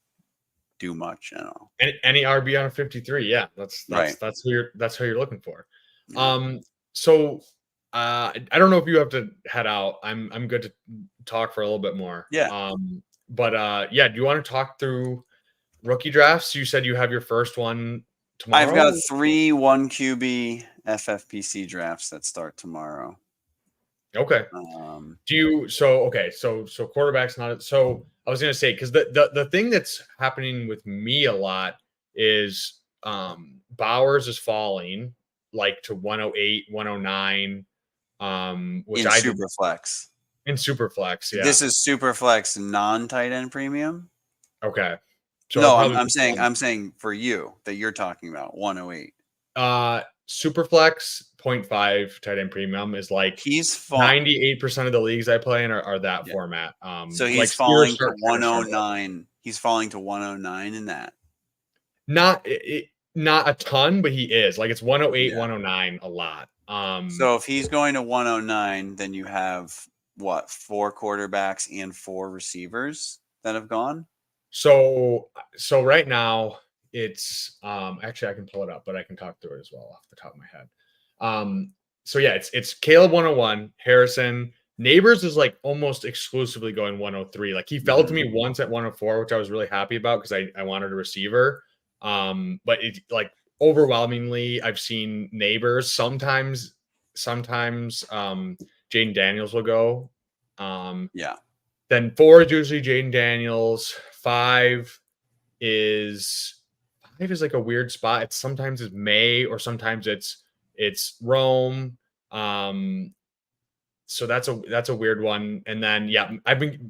do much, you know. Any RB on a 53, yeah, that's Right. who you're looking for. Yeah. So I don't know if you have to head out. I'm good to talk for a little bit more. Yeah. But yeah, do you want to talk through rookie drafts? You said you have your first one I've tomorrow. got 3 1 QB FFPC drafts that start tomorrow. Okay. So quarterback's not so I was gonna say because the thing that's happening with me a lot is Bowers is falling like to 108, 109, which in I did Superflex. in Superflex, yeah. This is Superflex non-tight end premium. Okay. So No, I'll I'm saying for you that you're talking about 108. Superflex 0.5 tight end premium is like He's 98% of the leagues I play in are that Yeah. format. So he's like falling to 109. He's falling to 109 in that. Not a ton, but he is like it's 108, Yeah. 109 a lot. So if he's going to 109, then you have what, 4 quarterbacks and 4 receivers that have gone. So right now it's actually I can pull it up, but I can talk through it as well off the top of my head. So yeah, it's Caleb 101, Harrison. Neighbors is like almost exclusively going 103. Like he fell to me once at 104, which I was really happy about because I wanted a receiver. But it like overwhelmingly I've seen Neighbors. Sometimes Jaden Daniels will go. Yeah. Then 4 is usually Jaden Daniels. 5 is like a weird spot. It's sometimes it's May or sometimes it's Rome. So that's a weird one. And then yeah,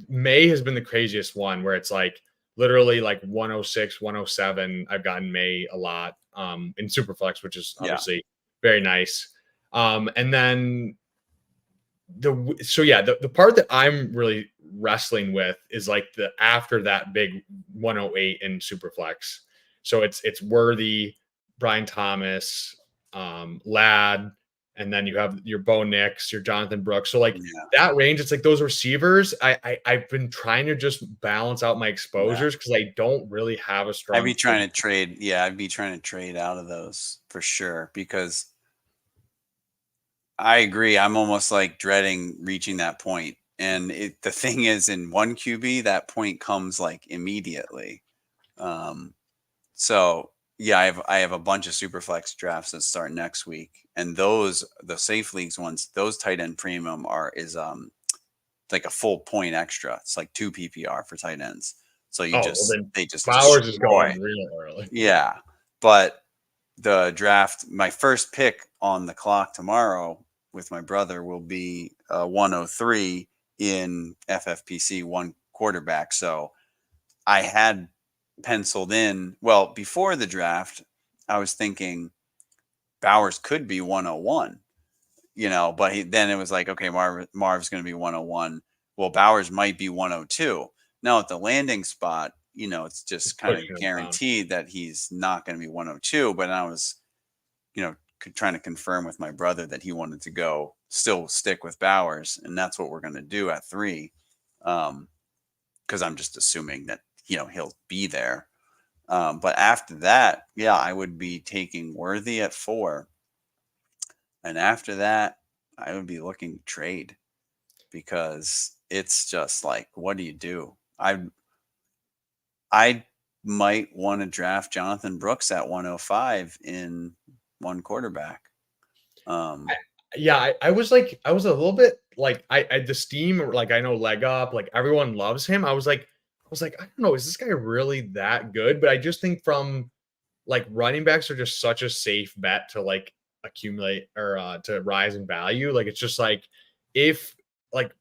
May has been the craziest one where it's like literally like 106, 107. I've gotten May a lot in Superflex, which is obviously very nice. And then the part that I'm really wrestling with is like the after that big 108 in Superflex. So it's Worthy, Brian Thomas, Ladd, and then you have your Bo Nix, your Jonathan Brooks. So like that range, it's like those receivers. I've been trying to just balance out my exposures because I don't really have a strong. I'd be trying to trade. Yeah, I'd be trying to trade out of those for sure because I agree. I'm almost like dreading reaching that point. And the thing is, in 1 QB, that point comes like immediately. So yeah, I have a bunch of Superflex drafts that start next week, and the safe leagues ones, those tight end premium is like a full point extra. It's like 2 PPR for tight ends. So they just Bowers is going real early. Yeah, but the draft, my first pick on the clock tomorrow with my brother will be 103 in FFPC 1 quarterback. So I had penciled in, well, before the draft, I was thinking Bowers could be 101, but then it was like, okay, Marv's going to be 101. Well, Bowers might be 102. Now at the landing spot, it's just kind of guaranteed that he's not going to be 102. But I was, trying to confirm with my brother that he wanted to still stick with Bowers. And that's what we're going to do at 3. Because I'm just assuming that, he'll be there. But after that, yeah, I would be taking Worthy at 4. And after that, I would be looking to trade because it's just like, what do you do? I might want to draft Jonathan Brooks at 105 in 1 quarterback. I was a little bit like I the steam, like I know leg up, like everyone loves him. I was like, I don't know, is this guy really that good? But I just think from like running backs are just such a safe bet to like accumulate or to rise in value. Like it's just like if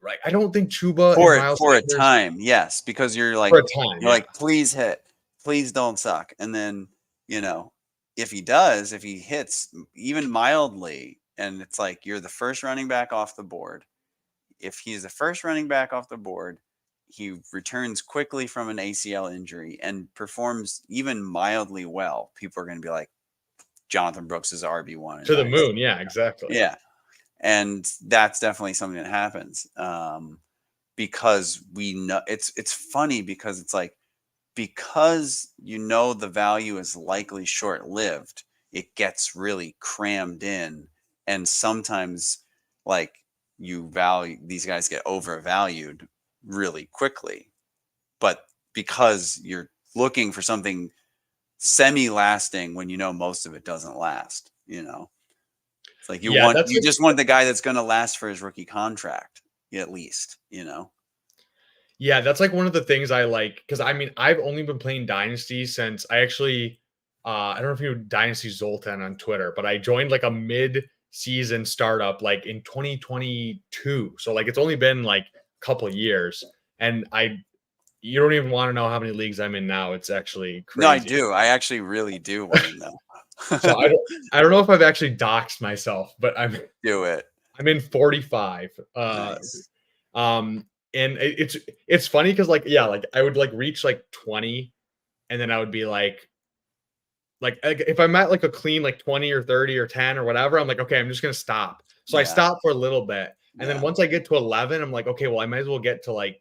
right. I don't think Chuba and For Miles a Sanders time, yes, because you're for a like time. Yeah. please hit, please don't suck. And then, if he hits even mildly, and it's like you're the first running back off the board. If he's the first running back off the board, he returns quickly from an ACL injury and performs even mildly well. People are going to be like, Jonathan Brooks is RB1 in To the Dynasty. moon. Yeah, exactly. Yeah. And that's definitely something that happens. Because we know it's funny because it's like, because the value is likely short-lived, it gets really crammed in, and sometimes like these guys get overvalued really quickly. But because you're looking for something semi-lasting when most of it doesn't last, it's like Yeah, you just want the guy that's going to last for his rookie contract at least. Yeah, that's like one of the things I like, because I mean, I've only been playing Dynasty since I actually, I don't know if you know Dynasty Zoltan on Twitter, but I joined like a mid-season startup like in 2022. So like it's only been like a couple of years, and you don't even want to know how many leagues I'm in now. It's actually No, I crazy. do. I actually really do want to know. So I don't know if I've actually doxed myself, but Do it. I'm in 45. Nice. And it's funny because like yeah, like I would like reach like 20, and then I would be like if I'm at like a clean like 20 or 30 or 10 or whatever, I'm like, okay, I'm just gonna stop. So I Yeah. stop for a little bit, and then Yeah. once I get to 11, I'm like, okay, well I might as well get to like,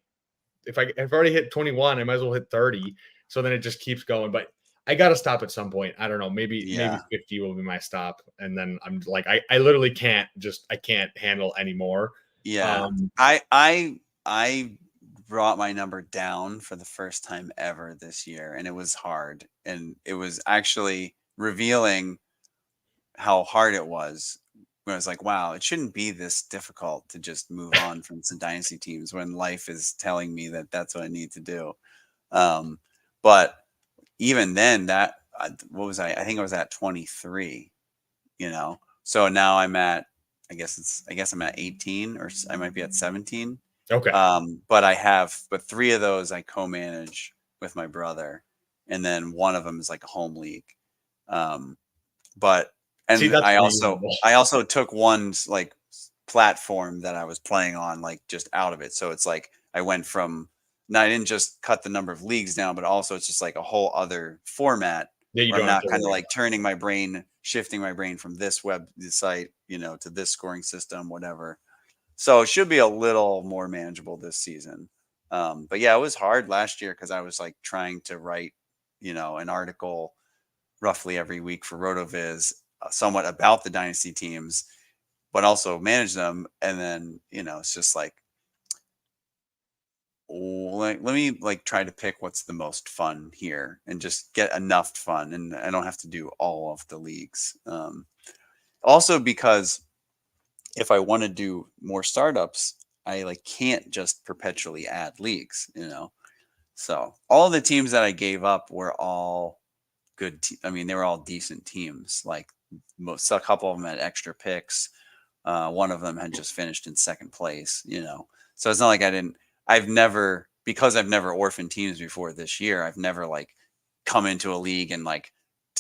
if I've already hit 21, I might as well hit 30. So then it just keeps going. But I gotta stop at some point. I don't know, maybe Yeah. 50 will be my stop, and then I'm like, I literally I can't handle anymore. Yeah. I brought my number down for the first time ever this year, and it was hard. And it was actually revealing how hard it was. Where I was like, wow, it shouldn't be this difficult to just move on from some dynasty teams when life is telling me that that's what I need to do. But even then, what was I think I was at 23, so now I'm at, I guess I'm at 18, or I might be at 17. Okay. But 3 of those I co-manage with my brother, and then one of them is like a home league. But See, and that's I reasonable. also took one's like platform that I was playing on, like just out of it. So it's like I went from, no, I didn't just cut the number of leagues down, but also it's just like a whole other format Yeah, you where I'm don't have not to kind of worry like shifting my brain from this website, to this scoring system, whatever. So it should be a little more manageable this season. But yeah, it was hard last year because I was like trying to write, an article roughly every week for RotoViz, somewhat about the dynasty teams, but also manage them. And then, it's just like, let me like try to pick what's the most fun here and just get enough fun, and I don't have to do all of the leagues. Also because if I want to do more startups, I like can't just perpetually add leagues, So all the teams that I gave up were all good. I mean, they were all decent teams. Like a couple of them had extra picks. One of them had just finished in second place, So it's not like because I've never orphaned teams before this year, I've never like come into a league and like,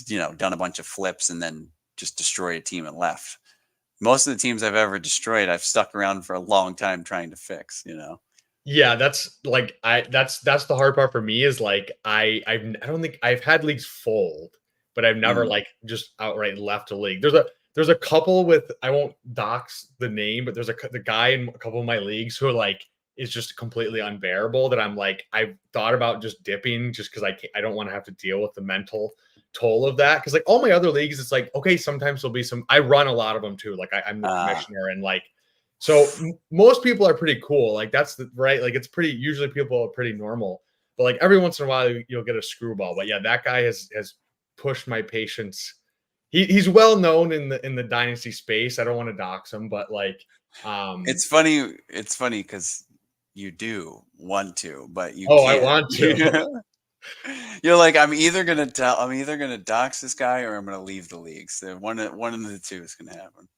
done a bunch of flips and then just destroyed a team and left. Most of the teams I've ever destroyed, I've stuck around for a long time trying to fix, Yeah, that's like that's the hard part for me is like I don't think I've had leagues fold, but I've never like just outright left a league. There's a couple with, I won't dox the name, but there's the guy in a couple of my leagues who like is just completely unbearable, that I'm like, I've thought about just dipping just because I don't want to have to deal with the mental toll of that. Because like all my other leagues, it's like, okay, sometimes there'll be I run a lot of them too. Like I'm the commissioner, and like, so most people are pretty cool. Like that's right. Like it's usually people are pretty normal, but like every once in a while you'll get a screwball. But yeah, that guy has pushed my patience. He's well known in the dynasty space. I don't want to dox him, but like, it's funny. It's funny because you do want to, but you I can't. want to. You're like, I'm either gonna dox this guy or I'm gonna leave the league. So one of the two is gonna happen.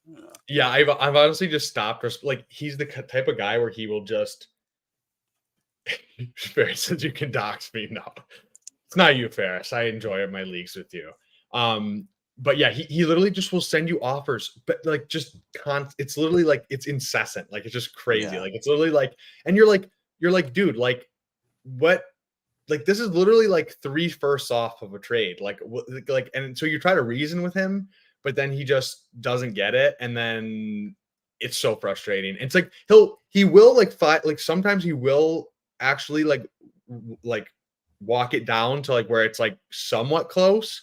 Yeah, I've honestly just stopped. Like he's the type of guy where he will just. Ferris says you can dox me. No, it's not you, Ferris. I enjoy my leagues with you. But yeah, he literally just will send you offers, but like just it's literally like it's incessant. Like it's just crazy. Yeah. Like it's literally like, and you're like, dude, like what? Like this is literally like 3 firsts off of a trade. Like, and so you try to reason with him, but then he just doesn't get it, and then it's so frustrating. It's like he will like fight. Like sometimes he will actually like walk it down to like where it's like somewhat close,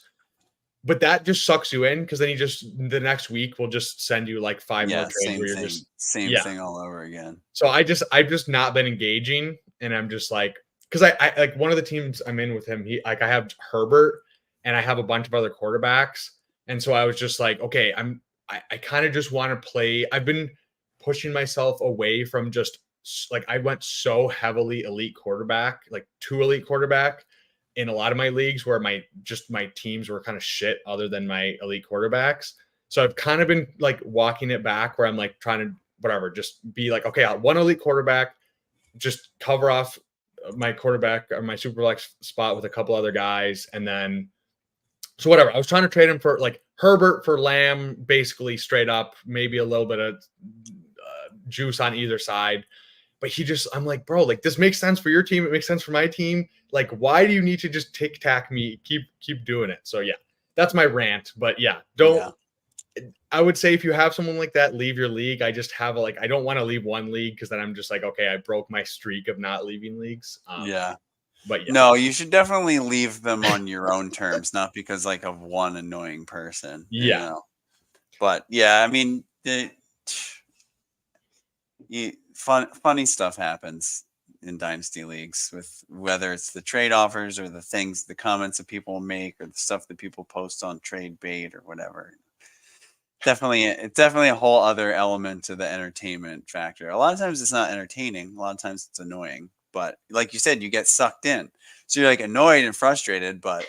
but that just sucks you in because then he just the next week will just send you like 5 more Yeah, trades same where you're thing. just Same yeah. thing all over again. So I've just not been engaging, and I'm just like, because I like one of the teams I'm in with him. He like I have Herbert, and I have a bunch of other quarterbacks, and so I was just like, okay, I kind of just want to play. I've been pushing myself away from just like I went so heavily elite quarterback, like 2 elite quarterback in a lot of my leagues where my teams were kind of shit other than my elite quarterbacks. So I've kind of been like walking it back where I'm like trying to whatever, just be like, okay, one elite quarterback, just cover off my quarterback or my super flex spot with a couple other guys. And then, so whatever, I was trying to trade him for like Herbert for Lamb, basically straight up, maybe a little bit of juice on either side. But I'm like, bro, like this makes sense for your team. It makes sense for my team. Like, why do you need to just tic tac me? Keep doing it. So yeah, that's my rant. But yeah, don't. Yeah. I would say if you have someone like that, leave your league. I just have I don't want to leave one league because then I'm just like, okay, I broke my streak of not leaving leagues. Yeah. But yeah, No, you should definitely leave them on your own terms, not because like of one annoying person, yeah, But yeah, I mean, funny stuff happens in dynasty leagues with whether it's the trade offers or the comments that people make or the stuff that people post on trade bait or whatever. It's definitely a whole other element to the entertainment factor. A lot of times it's not entertaining. A lot of times it's annoying. But like you said, you get sucked in. So you're like annoyed and frustrated, but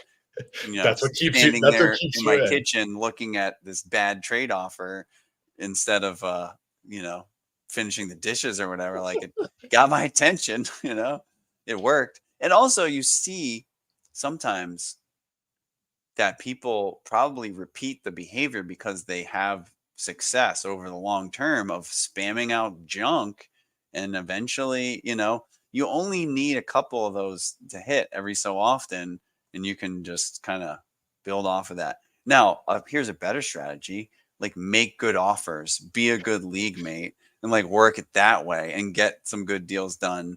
that's what keeps you. standing That's what there keeps in you my in. kitchen looking at this bad trade offer instead of finishing the dishes or whatever, like it got my attention, it worked. And also you see sometimes that people probably repeat the behavior because they have success over the long term of spamming out junk, and eventually, you only need a couple of those to hit every so often, and you can just kind of build off of that. Now, here's a better strategy: like make good offers, be a good league mate, and like work it that way and get some good deals done,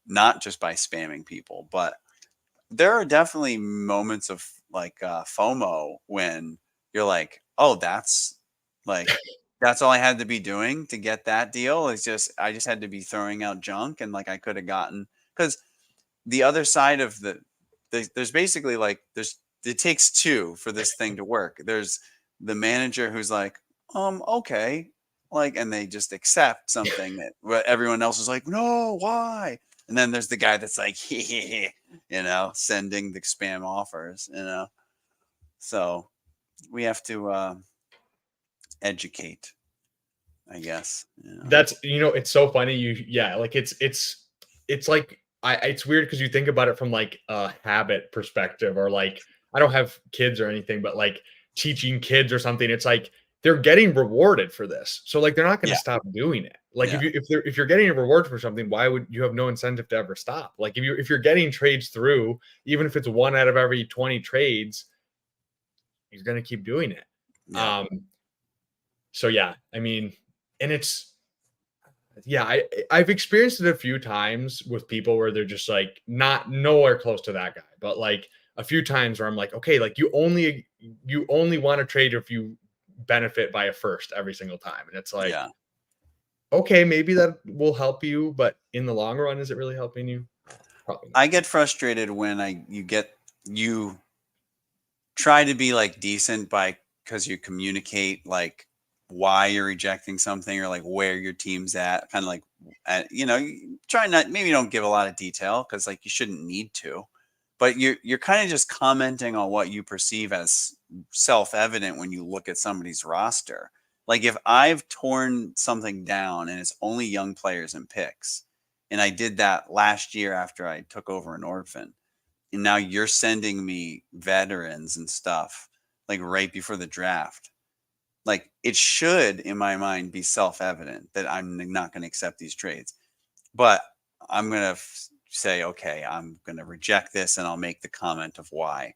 not just by spamming people. But there are definitely moments of like FOMO when you're like, oh, that's all I had to be doing to get that deal. I just had to be throwing out junk, and like I could have gotten, because the other side of there's basically like it takes two for this thing to work. There's the manager who's like, okay, like, and they just accept something that what everyone else is like, no, why? And then there's the guy that's like, sending the spam offers, So we have to educate, I guess. That's it's so funny. Like it's like it's weird because you think about it from like a habit perspective, or like I don't have kids or anything, but like teaching kids or something, it's like they're getting rewarded for this, so like they're not going to Yeah. stop doing it. Like Yeah. if you're getting a reward for something, why would you have no incentive to ever stop? Like if you're getting trades through, even if it's 1 out of every 20 trades, he's going to keep doing it. Yeah. So yeah, I mean, and it's I've experienced it a few times with people where they're just like not nowhere close to that guy, but like a few times where I'm like, okay, like you only want to trade if you benefit by a first every single time, and it's like, Yeah. okay, maybe that will help you, but in the long run, is it really helping you? Probably not. I get frustrated when you try to be like decent because you communicate like why you're rejecting something or like where your team's at, kind of like you try not, maybe don't give a lot of detail because like you shouldn't need to, but you're kind of just commenting on what you perceive as self-evident when you look at somebody's roster. Like if I've torn something down and it's only young players and picks, and I did that last year after I took over an orphan, and now you're sending me veterans and stuff like right before the draft. Like it should, in my mind, be self-evident that I'm not going to accept these trades. But I'm going to say, okay, I'm going to reject this and I'll make the comment of why.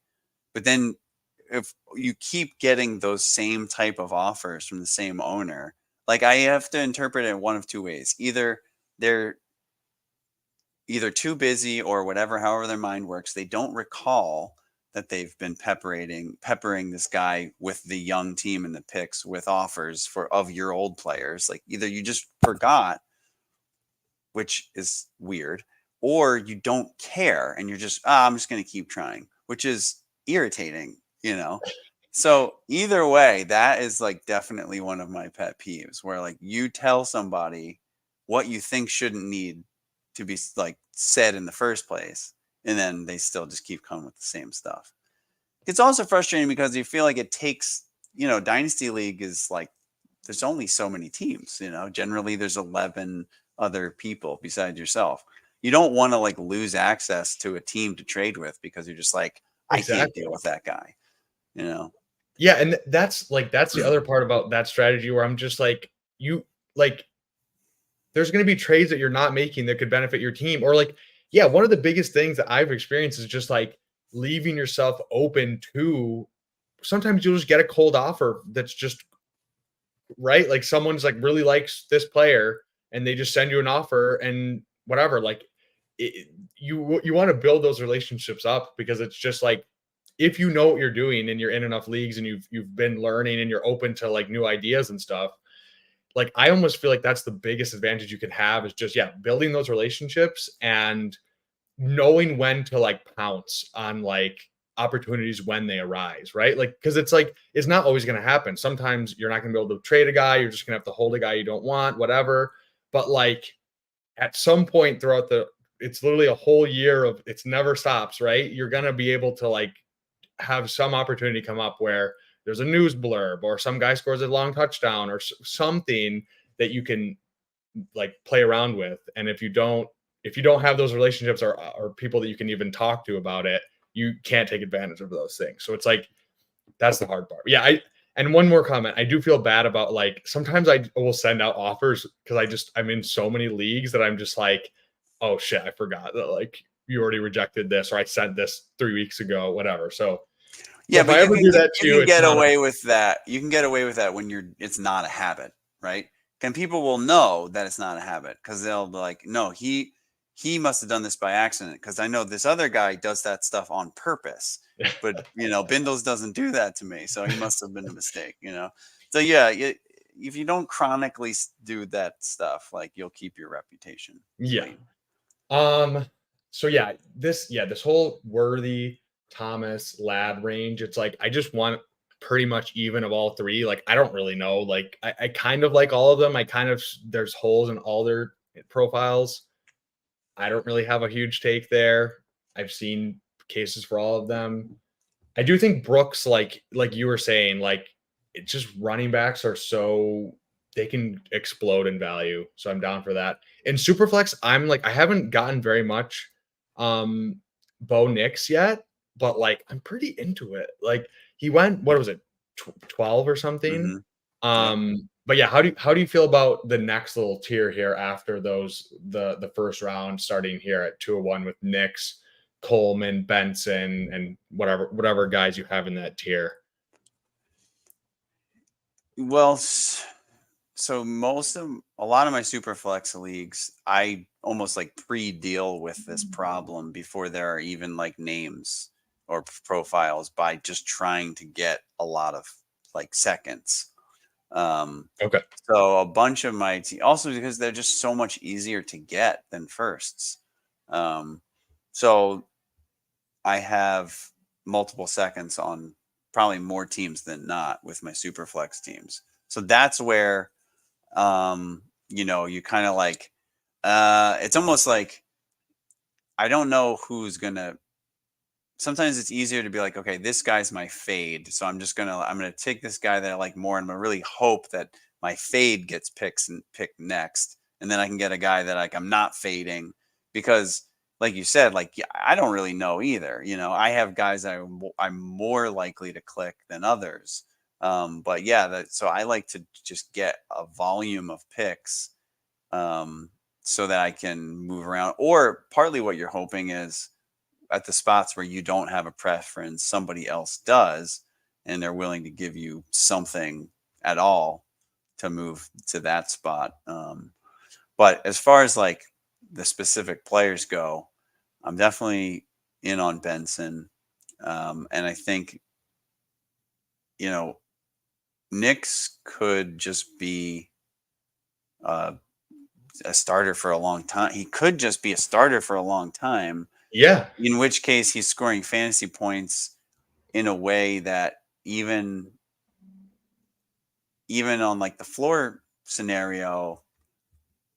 But then if you keep getting those same type of offers from the same owner, like I have to interpret it in one of two ways. Either they're too busy or whatever, however their mind works, they don't recall that they've been peppering this guy with the young team and the picks with offers of your old players. Like either you just forgot, which is weird, or you don't care and you're just, I'm just going to keep trying, which is irritating, So either way, that is like definitely one of my pet peeves where like you tell somebody what you think shouldn't need to be like said in the first place, and then they still just keep coming with the same stuff. It's also frustrating because you feel like it takes, Dynasty League is like, there's only so many teams, generally there's 11 other people besides yourself. You don't want to like lose access to a team to trade with because you're just like, I can't deal with that guy, Yeah, and that's the other part about that strategy where I'm just like, there's going to be trades that you're not making that could benefit your team. Or like, yeah, one of the biggest things that I've experienced is just like leaving yourself open to, sometimes you'll just get a cold offer that's just right. Like someone's like really likes this player and they just send you an offer and whatever. Like you want to build those relationships up because it's just like, if you know what you're doing and you're in enough leagues and you've been learning and you're open to like new ideas and stuff, like I almost feel like that's the biggest advantage you can have is just building those relationships and knowing when to like pounce on like opportunities when they arise, right? Like because it's like it's not always going to happen. Sometimes you're not going to be able to trade a guy, you're just going to have to hold a guy you don't want, whatever. But like at some point throughout it's literally a whole year of it's never stops, right? You're going to be able to like have some opportunity come up where there's a news blurb or some guy scores a long touchdown or something that you can like play around with. And if you don't have those relationships or people that you can even talk to about it, you can't take advantage of those things. So it's like, that's the hard part. Yeah. And one more comment, I do feel bad about like, sometimes I will send out offers because I'm in so many leagues that I'm just like, oh shit, I forgot that like you already rejected this, or I sent this 3 weeks ago, whatever. So yeah, if I ever do that to you, can get away with that. You can get away with that when it's not a habit, right? And people will know that it's not a habit because they'll be like, no, he must have done this by accident because I know this other guy does that stuff on purpose. But Bindles doesn't do that to me, so he must have been a mistake. So yeah, if you don't chronically do that stuff, like you'll keep your reputation clean. So this whole Worthy, Thomas, Lad range, it's like I just want pretty much even of all three. Like I don't really know. Like I kind of like all of them. There's holes in all their profiles. I don't really have a huge take there. I've seen cases for all of them. I do think Brooks, like you were saying, like it's just running backs are so they can explode in value. So I'm down for that. In Superflex, I'm like I haven't gotten very much Bo Nix yet, but like I'm pretty into it. Like he went, what was it, 12 or something? Yep. But yeah, how do you feel about the next little tier here after those the first round starting here at 201 with Nix, Coleman, Benson, and whatever guys you have in that tier? Well, so a lot of my super flex leagues, I almost like pre-deal with this problem before there are even like names or profiles by just trying to get a lot of like seconds. Okay. So a bunch of my also because they're just so much easier to get than firsts. So I have multiple seconds on probably more teams than not with my super flex teams. So that's where you kind of like it's almost like I don't know who's gonna sometimes it's easier to be like, okay, this guy's my fade, so I'm gonna take this guy that I like more, and I'm gonna really hope that my fade gets picked next, and then I can get a guy that like I'm not fading because, like you said, like I don't really know either. I have guys that I'm more likely to click than others. But yeah, so I like to just get a volume of picks, so that I can move around. Or partly what you're hoping is at the spots where you don't have a preference, somebody else does, and they're willing to give you something at all to move to that spot. But as far as like the specific players go, I'm definitely in on Benson. And I think, you know, Knicks could just be uh, a starter for a long time. He could just be a starter for a long time, Yeah, in which case he's scoring fantasy points in a way that even on like the floor scenario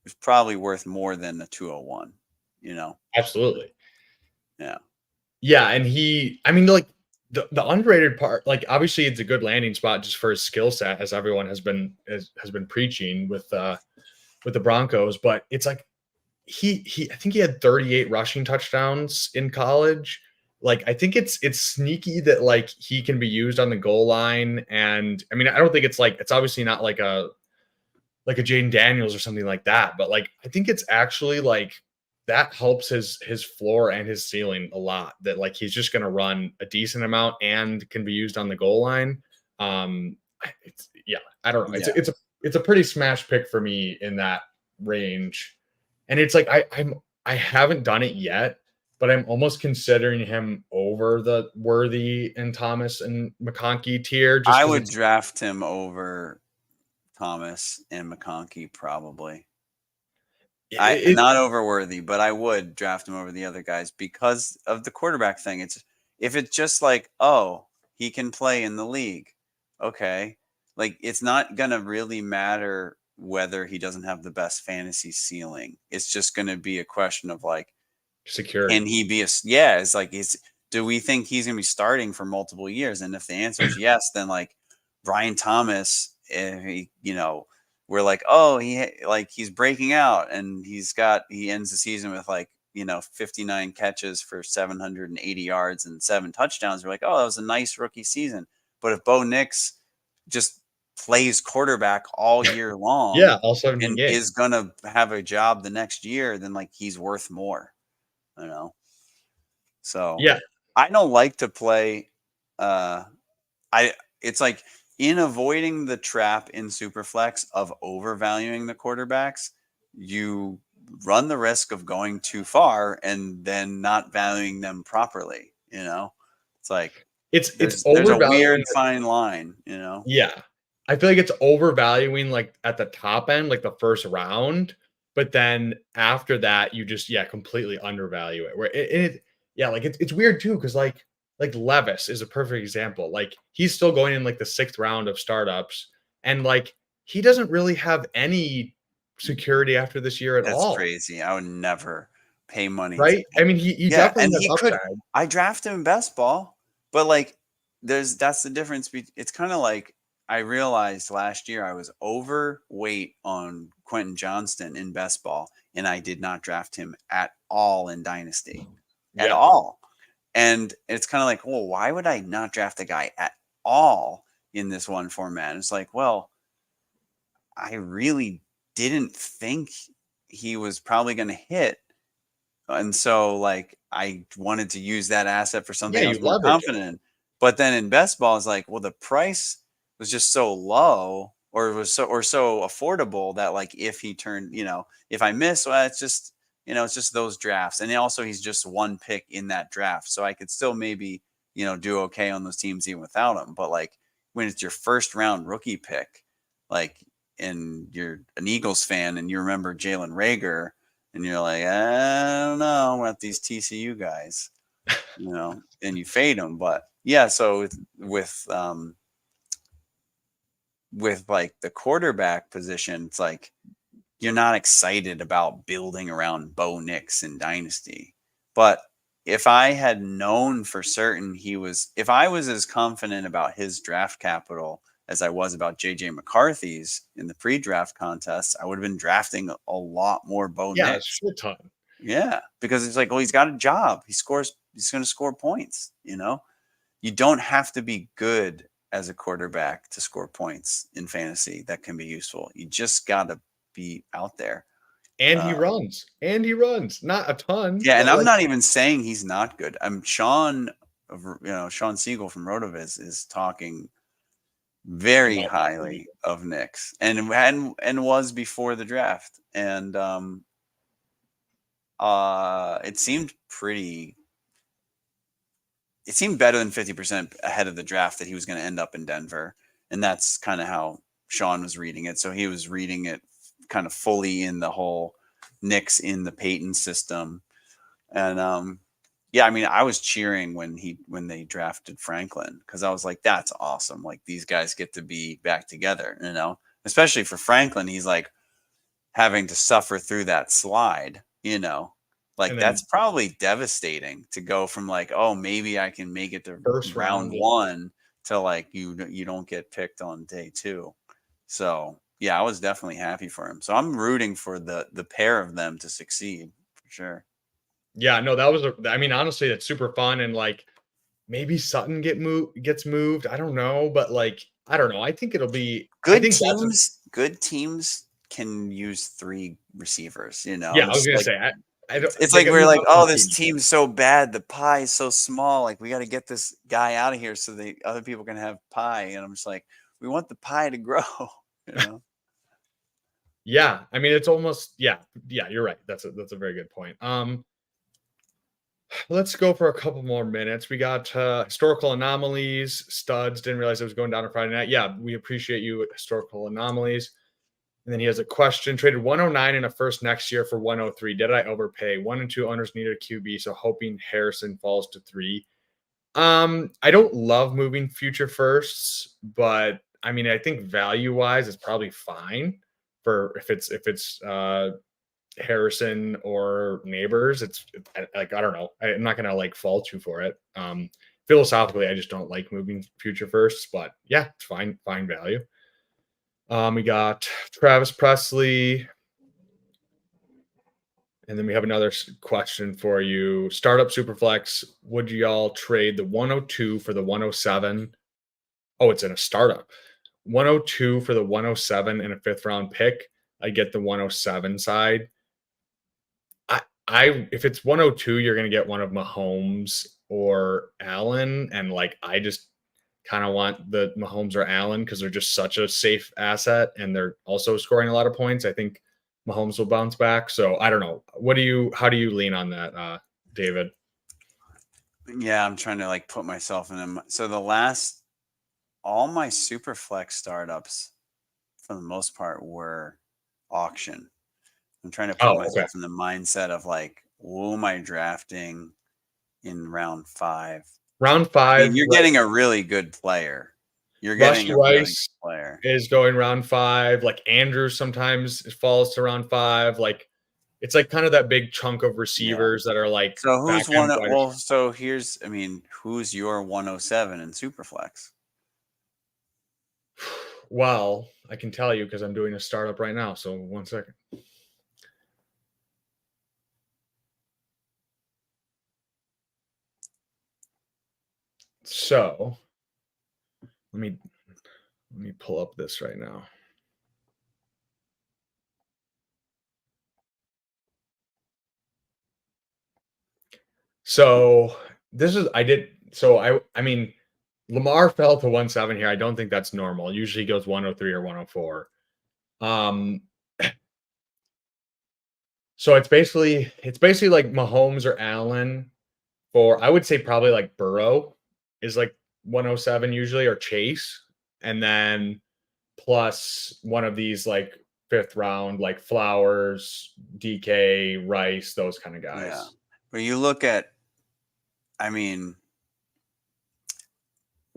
is probably worth more than the 201, you know? absolutely. Yeah. Yeah, and I mean, like the underrated part, like obviously it's a good landing spot just for his skill set, as everyone has been preaching with the Broncos. But it's like he I think he had 38 rushing touchdowns in college. Like I think it's sneaky that like he can be used on the goal line. And I mean, I don't think it's obviously not like a Jaden Daniels or something like that. But like I think it's actually like that helps his floor and his ceiling a lot. That like he's just gonna run a decent amount and can be used on the goal line. It's yeah, I don't know. Yeah. It's a pretty smash pick for me in that range. And it's like I haven't done it yet, but I'm almost considering him over the Worthy and Thomas and McConkey tier just I because would it's draft him over Thomas and McConkey probably. I it, not over Worthy, but I would draft him over the other guys because of the quarterback thing. If it's just like, oh, he can play in the league. Okay. Like it's not gonna really matter whether he doesn't have the best fantasy ceiling. It's just gonna be a question of like, can security. he be yeah, it's like do we think he's gonna be starting for multiple years? And if the answer is yes, then like Brian Thomas, we're like, oh, like he's breaking out, and he ends the season with like 59 catches for 780 yards and 7 touchdowns. We're like, oh, that was a nice rookie season. But if Bo Nix just plays quarterback all year long Yeah, all 17 and games. is gonna have a job the next year, then like he's worth more, you know. So Yeah, I don't like to play. I It's like in avoiding the trap in Superflex of overvaluing the quarterbacks, you run the risk of going too far and then not valuing them properly. It's like it's there's a overvaluing. weird fine line. Yeah. I feel like it's overvaluing like at the top end, like the first round, but then after that, you just completely undervalue it. Where yeah, like it's weird too, because like Levis is a perfect example. Like he's still going in like the sixth round of startups, and like he doesn't really have any security after this year at That's all, crazy. I would never pay money to right? I mean, he Yeah, definitely and has he could. upside. I draft him in best ball, but like, that's the difference. It's kind of like I realized last year I was overweight on Quentin Johnston in best ball, and I did not draft him at all in Dynasty, at Yeah. all. And it's kind of like, well, why would I not draft the guy at all in this one format? It's like, well, I really didn't think he was probably going to hit, and so like I wanted to use that asset for Yeah, something I you was more leverage it. confident in. But then in best ball, it's like, well, the price was just so low, or it was so affordable that like if he turned, if I miss, well, it's just those drafts. And also he's just one pick in that draft. So I could still maybe, do okay on those teams even without him. But like when it's your first round rookie pick, like and you're an Eagles fan and you remember Jalen Rager, and you're like, I don't know about these TCU guys, and you fade them. But yeah, so with like the quarterback position, it's like you're not excited about building around Bo Nix in Dynasty, but if I had known for certain if I was as confident about his draft capital as I was about JJ McCarthy's in the pre-draft contest, I would have been drafting a lot more Bo Yeah, a Nix. shit ton. Yeah, because it's like, well, he's got a job. He's going to score points. You don't have to be good as a quarterback to score points in fantasy that can be useful. You just got to be out there. And he runs. And he runs. Not a ton. Yeah, and but I'm like, not even saying he's not good. I'm Sean Siegel from Rotoviz is talking very about highly of Nix and was before the draft. And it seemed better than 50% ahead of the draft that he was going to end up in Denver. And that's kind of how Sean was reading it. So he was reading it kind of fully in the whole Nix in the Peyton system. And yeah, I mean, I was cheering when they drafted Franklin, because I was like, that's awesome. Like, these guys get to be back together, especially for Franklin. He's like having to suffer through that slide, like and then that's probably devastating to go from like, oh, maybe I can make it to first round round. one to like you don't get picked on day two. So yeah, I was definitely happy for him. So I'm rooting for the pair of them to succeed for sure. Yeah, no, that was I mean, honestly, it's super fun. And like maybe Sutton gets moved. I don't know, but like, I don't know. I think it'll be I think that's Good teams can use three receivers, yeah, I was It's gonna like say I don't it's they like get we're moved like, up oh, from this team. team's so bad, the pie is so small, like we got to get this guy out of here so the other people can have pie. And I'm just like, we want the pie to grow, you know. Yeah, I mean, it's almost yeah, you're right. That's a very good point. Let's go for a couple more minutes. We got historical anomalies, studs. Didn't realize it was going down on Friday night. Yeah, we appreciate you, historical anomalies. And then he has a question. Traded 109 in a first next year for 103. Did I overpay? 1 and 2 owners needed a QB, so hoping Harrison falls to 3. I don't love moving future firsts, but I mean, I think value wise, it's probably fine for if it's Harrison or Neighbors. It's like I don't know. I'm not gonna like fault you for it. Philosophically, I just don't like moving future firsts, but yeah, it's fine value. We got Travis Presley, and then we have another question for you. Startup Superflex. Would y'all trade the 102 for the 107? Oh, it's in a startup. 102 for the 107 and a fifth round pick. I get the 107 side. I if it's 102, you're gonna get one of Mahomes or Allen, and like I just kind of want the Mahomes or Allen because they're just such a safe asset and they're also scoring a lot of points. I think Mahomes will bounce back. So I don't know. How do you lean on that, David? Yeah, I'm trying to like put myself in them. So all my super flex startups for the most part were auction. I'm trying to put Oh, okay. myself in the mindset of like, who am I drafting in round 5? Round I mean, 5, you're getting a really good player. You're getting Rushy a really Rice good player. is going round 5. Like Andrews sometimes falls to round 5. Like it's like kind of that big chunk of Yeah. receivers that are like So back end wide. who's your 107 in Superflex? Well, I can tell you because I'm doing a startup right now. So 1 second. So let me pull up this right now. So this is I did so I mean Lamar fell to 1-7 here. I don't think that's normal. Usually he goes 103 or 104. Um so it's basically like Mahomes or Allen for I would say probably like Burrow is like 107 usually or Chase. And then plus one of these like fifth round, like Flowers, DK, Rice, those kind of Yeah. guys. But you look at, I mean,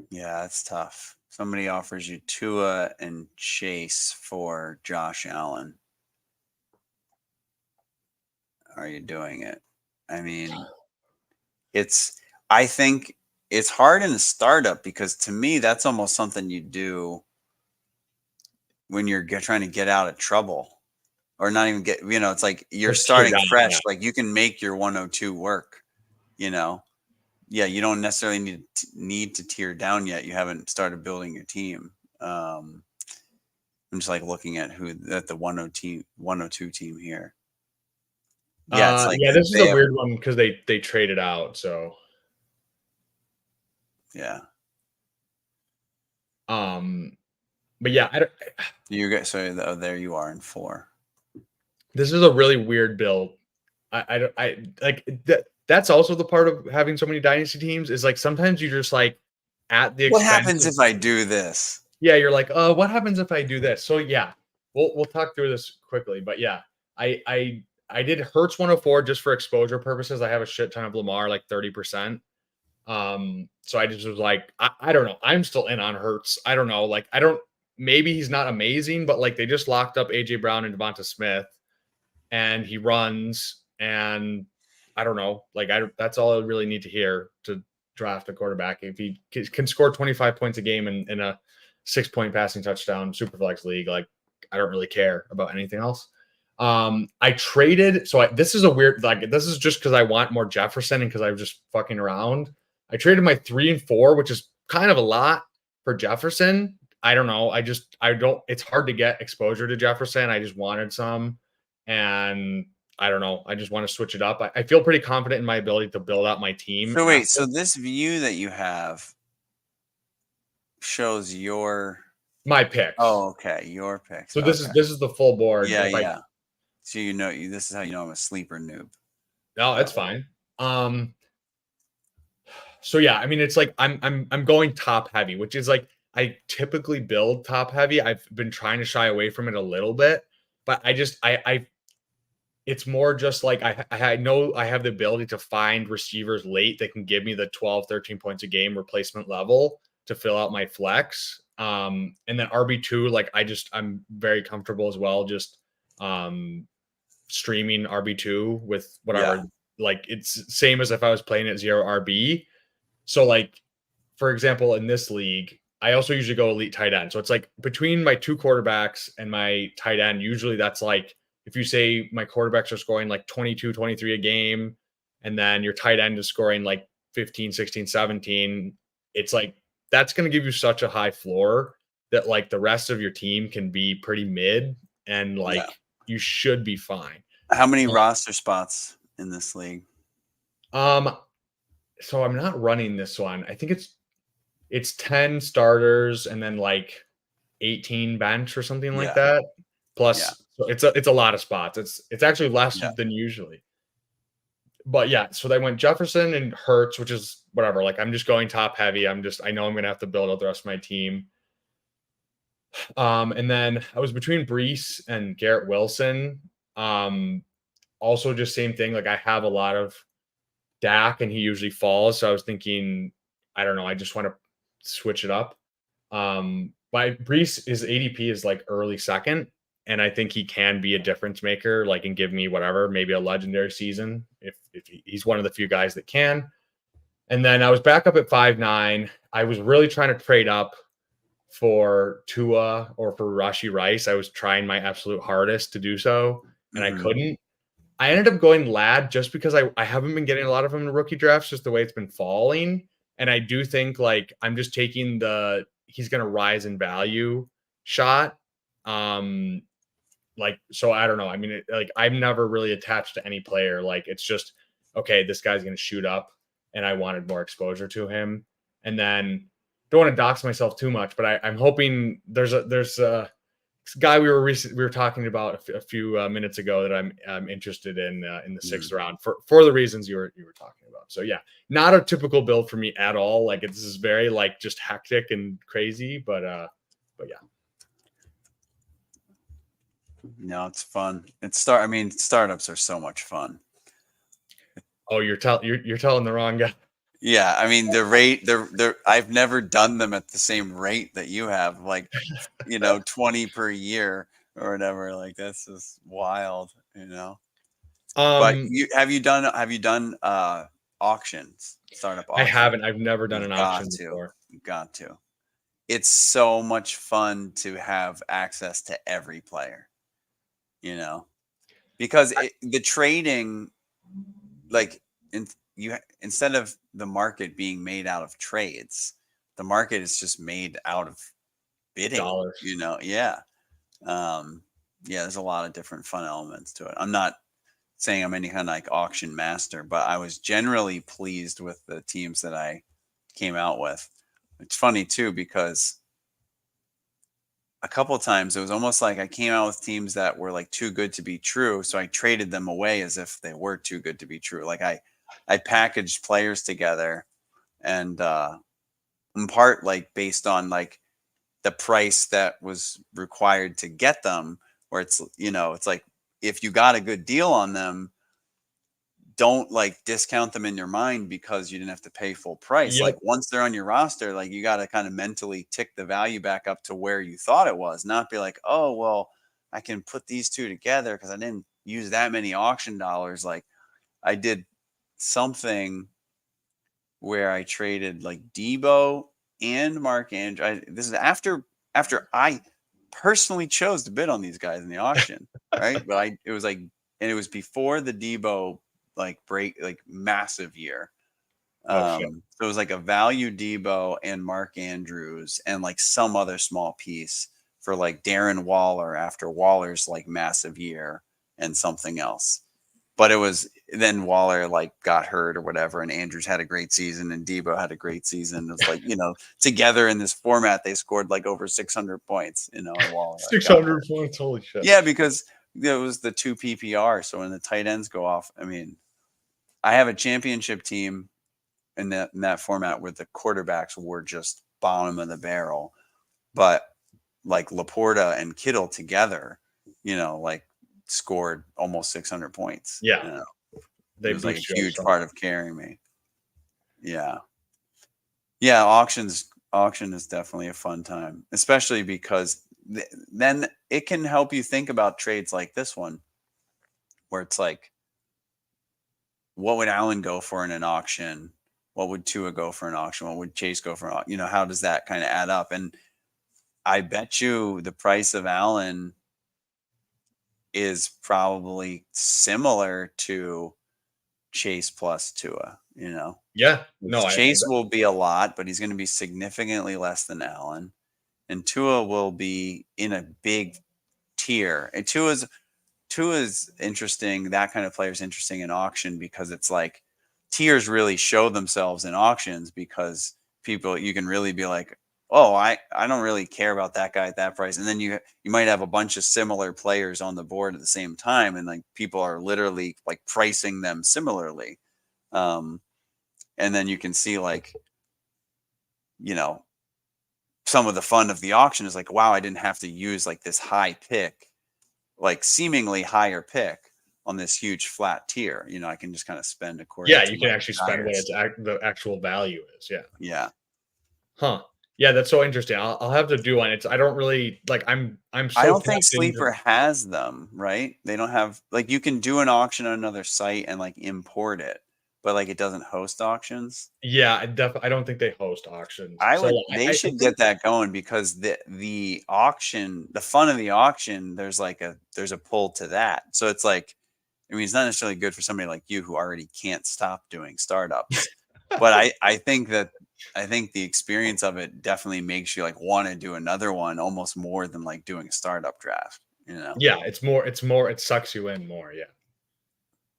yeah, it's tough. Somebody offers you Tua and Chase for Josh Allen. Are you doing it? I mean, I think it's hard in a startup because to me, that's almost something you do when you're trying to get out of trouble or not even get, it's like you're Or tear starting down, fresh. yeah. Like you can make your 102 work, you know? Yeah. You don't necessarily need to tear down yet. You haven't started building your team. I'm just like looking at the 102 team here. Yeah. It's like Yeah, this is they a have, weird one because they traded out. So, yeah. but yeah, You get, so there you are in 4. this is a really weird build. I like that. That's also the part of having so many dynasty teams is like sometimes you just like at the What expense happens of, if I do this? yeah, you're like, what happens if I do this? So yeah, we'll talk through this quickly. But yeah, I did Hertz 104 just for exposure purposes. I have a shit ton of Lamar, like 30%. So I just was like, I don't know. I'm still in on Hertz. I don't know. Like, I don't, maybe he's not amazing, but like they just locked up AJ Brown and Devonta Smith and he runs. And I don't know. Like, that's all I really need to hear to draft a quarterback. If he can score 25 points a game in a 6-point passing touchdown Superflex league, like, I don't really care about anything else. I traded. So this is a weird, like, this is just because I want more Jefferson and because I was just fucking around. I traded my 3 and 4, which is kind of a lot for Jefferson. I don't know. I don't, it's hard to get exposure to Jefferson. I just wanted some. And I don't know. I just want to switch it up. I feel pretty confident in my ability to build out my team. So wait, so this view that you have shows my picks. Oh, okay, your picks. So this is the full board. Yeah, yeah. So this is how you know I'm a sleeper noob. No, that's fine. So yeah, I mean, it's like I'm going top heavy, which is like I typically build top heavy. I've been trying to shy away from it a little bit, but I it's more just like I know I have the ability to find receivers late that can give me the 12, 13 points a game replacement level to fill out my flex. And then RB2, like I'm very comfortable as well, just streaming RB2 with whatever. Yeah. Like it's same as if I was playing at 0 RB. So like, for example, in this league, I also usually go elite tight end. So it's like between my 2 quarterbacks and my tight end, usually that's like, if you say my quarterbacks are scoring like 22, 23 a game, and then your tight end is scoring like 15, 16, 17, it's like, that's going to give you such a high floor that like the rest of your team can be pretty mid and like you should be fine. How many roster spots in this league? So I'm not running this one. I think it's 10 starters and then like 18 bench or something like that. Plus, so it's a lot of spots. It's actually less than usually. But yeah, so they went Jefferson and Hertz, which is whatever. Like I'm just going top heavy. I know I'm gonna have to build out the rest of my team. And then I was between Brees and Garrett Wilson. Also just same thing. Like I have a lot of Dak and he usually falls. So I was thinking, I don't know, I just want to switch it up. By Brees, his ADP is like early second, and I think he can be a difference maker, like and give me whatever, maybe a legendary season if he's one of the few guys that can. And then I was back up at 5'9". I was really trying to trade up for Tua or for Rashee Rice. I was trying my absolute hardest to do so, and I couldn't. I ended up going Lad just because I haven't been getting a lot of them in rookie drafts, just the way it's been falling. And I do think like I'm just taking he's going to rise in value shot. Like, so I don't know. I mean, like I'm never really attached to any player. Like it's just, okay, this guy's going to shoot up and I wanted more exposure to him. And then don't want to dox myself too much, but I'm hoping there's a guy we were talking about a few minutes ago that I'm interested in the 6th round for the reasons you were talking about. So yeah, not a typical build for me at all. Like this is very like just hectic and crazy, but yeah. No, it's fun. I mean, startups are so much fun. Oh, you're telling the wrong guy. Yeah, I mean the rate. I've never done them at the same rate that you have. Like, 20 per year or whatever. Like that's just wild. But have you done auctions, startup I auctions. haven't. I've never done an You've auction got to. before. You've got to. It's so much fun to have access to every player, because the trading, like instead of the market being made out of trades, the market is just made out of bidding. Dollars. Yeah. There's a lot of different fun elements to it. I'm not saying I'm any kind of like auction master, but I was generally pleased with the teams that I came out with. It's funny too, because a couple of times it was almost like I came out with teams that were like too good to be true. So I traded them away as if they were too good to be true. Like I packaged players together, and in part like based on like the price that was required to get them, where it's, it's like, if you got a good deal on them, don't like discount them in your mind because you didn't have to pay full price. Like Yep. once they're on your roster, like you got to kind of mentally tick the value back up to where you thought it was, not be like, oh, well, I can put these two together because I didn't use that many auction dollars. Like I did something where I traded like Debo and Mark Andrews. This is after I personally chose to bid on these guys in the auction, right? But it was like, and it was before the Debo like massive year. Oh shit. So it was like a value Debo and Mark Andrews and like some other small piece for like Darren Waller after Waller's like massive year and something else. But it was then Waller like got hurt or whatever, and Andrews had a great season and Debo had a great season. It's like, together in this format, they scored like over 600 points, and Waller got 600 hurt. points. Holy shit. Yeah, because it was the 2 PPR. So when the tight ends go off, I mean, I have a championship team in that format where the quarterbacks were just bottom of the barrel, but like Laporta and Kittle together, like scored almost 600 points. Yeah. It was like a huge part of carrying me. Yeah. Yeah. Auction is definitely a fun time, especially because then it can help you think about trades like this one, where it's like, what would Allen go for in an auction? What would Tua go for an auction? What would Chase go for? How does that kind of add up? And I bet you the price of Allen is probably similar to Chase plus Tua, Yeah. No, Chase will be a lot, but he's going to be significantly less than Allen. And Tua will be in a big tier. And Tua's interesting. That kind of player is interesting in auction because it's like tiers really show themselves in auctions, because you can really be like, oh, I don't really care about that guy at that price. And then you might have a bunch of similar players on the board at the same time, and like people are literally like pricing them similarly. And then you can see like, some of the fun of the auction is like, wow, I didn't have to use like this high pick, like seemingly higher pick on this huge flat tier. I can just kind of spend according. Yeah, you can actually spend what the actual value is. Yeah. Yeah. Huh. Yeah, that's so interesting. I'll have to do one. I don't really like. I'm so. I don't think Sleeper has them, right? They don't have like, you can do an auction on another site and like import it, but like it doesn't host auctions. Yeah, I don't think they host auctions. They should get that going, because the auction, the fun of the auction, there's a pull to that. So it's like, I mean, it's not necessarily good for somebody like you who already can't stop doing startups, but I think the experience of it definitely makes you like want to do another one almost more than like doing a startup draft, Yeah, it's more, it sucks you in more. Yeah.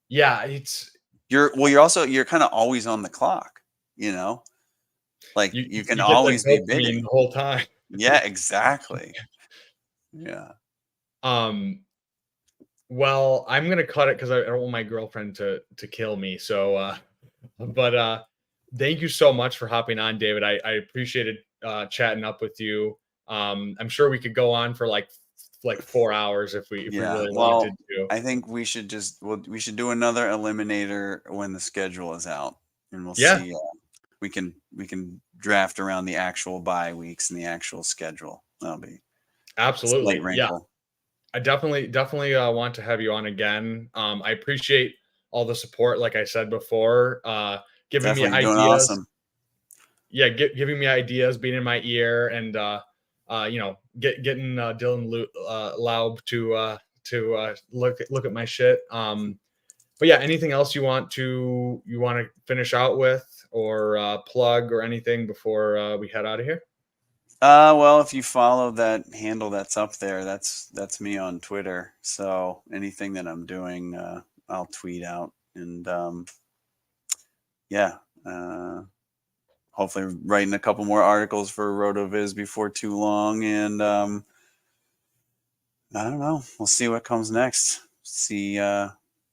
Yeah, you're kind of always on the clock, like you can always be bidding the whole time. Yeah, exactly. Yeah. Well, I'm gonna cut it because I don't want my girlfriend to kill me. So, but thank you so much for hopping on, David. I appreciated chatting up with you. I'm sure we could go on for like 4 hours if we really wanted to. I think we should do another Eliminator when the schedule is out, and we'll see. We can draft around the actual bye weeks and the actual schedule. That'll be absolutely. Yeah. I definitely want to have you on again. I appreciate all the support, like I said before, giving me Definitely doing ideas. awesome. Yeah, giving me ideas, being in my ear, and getting Dylan Laub to look at my shit. But yeah, anything else you want to finish out with, or plug, or anything before we head out of here? Well, if you follow that handle that's up there, that's me on Twitter. So anything that I'm doing, I'll tweet out, and yeah, hopefully writing a couple more articles for RotoViz before too long, and I don't know. We'll see what comes next. See,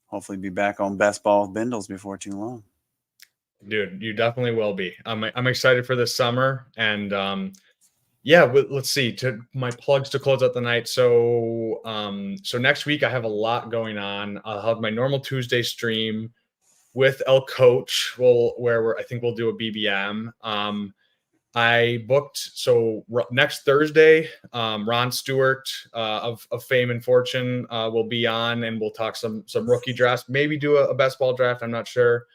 hopefully be back on Best Ball with Bindles before too long. Dude, you definitely will be. I'm excited for this summer, and yeah, let's see. To my plugs to close out the night. So next week I have a lot going on. I'll have my normal Tuesday stream with El Coach. I think we'll do a BBM. I booked next Thursday. Ron Stewart of Fame and Fortune will be on, and we'll talk some rookie drafts. Maybe do a best ball draft. I'm not sure.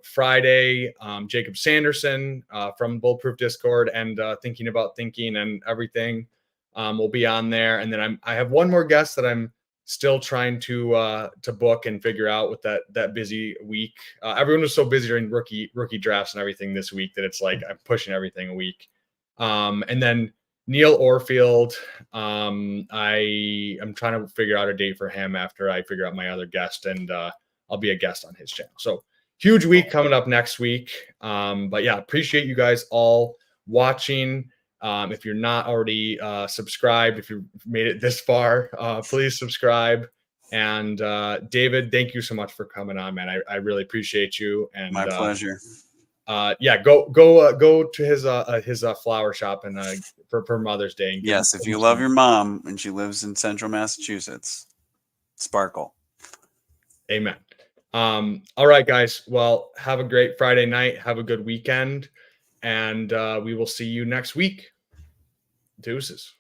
Friday, Jacob Sanderson from Bulletproof Discord and Thinking About Thinking and Everything will be on there. And then I have one more guest that I'm still trying to book and figure out with that busy week. Everyone was so busy during rookie drafts and everything this week that it's like I'm pushing everything a week. And then Neil Orfield, I'm trying to figure out a date for him after I figure out my other guest, and I'll be a guest on his channel. So huge week coming up next week. But yeah, appreciate you guys all watching. If you're not already subscribed, if you've made it this far, please subscribe. And David, thank you so much for coming on, man. I really appreciate you. And my pleasure. Yeah, go to his flower shop and for Mother's Day. And yes, if you love your mom and she lives in Central Massachusetts, sparkle. Amen. All right, guys. Well, have a great Friday night. Have a good weekend. And we will see you next week. Deuces.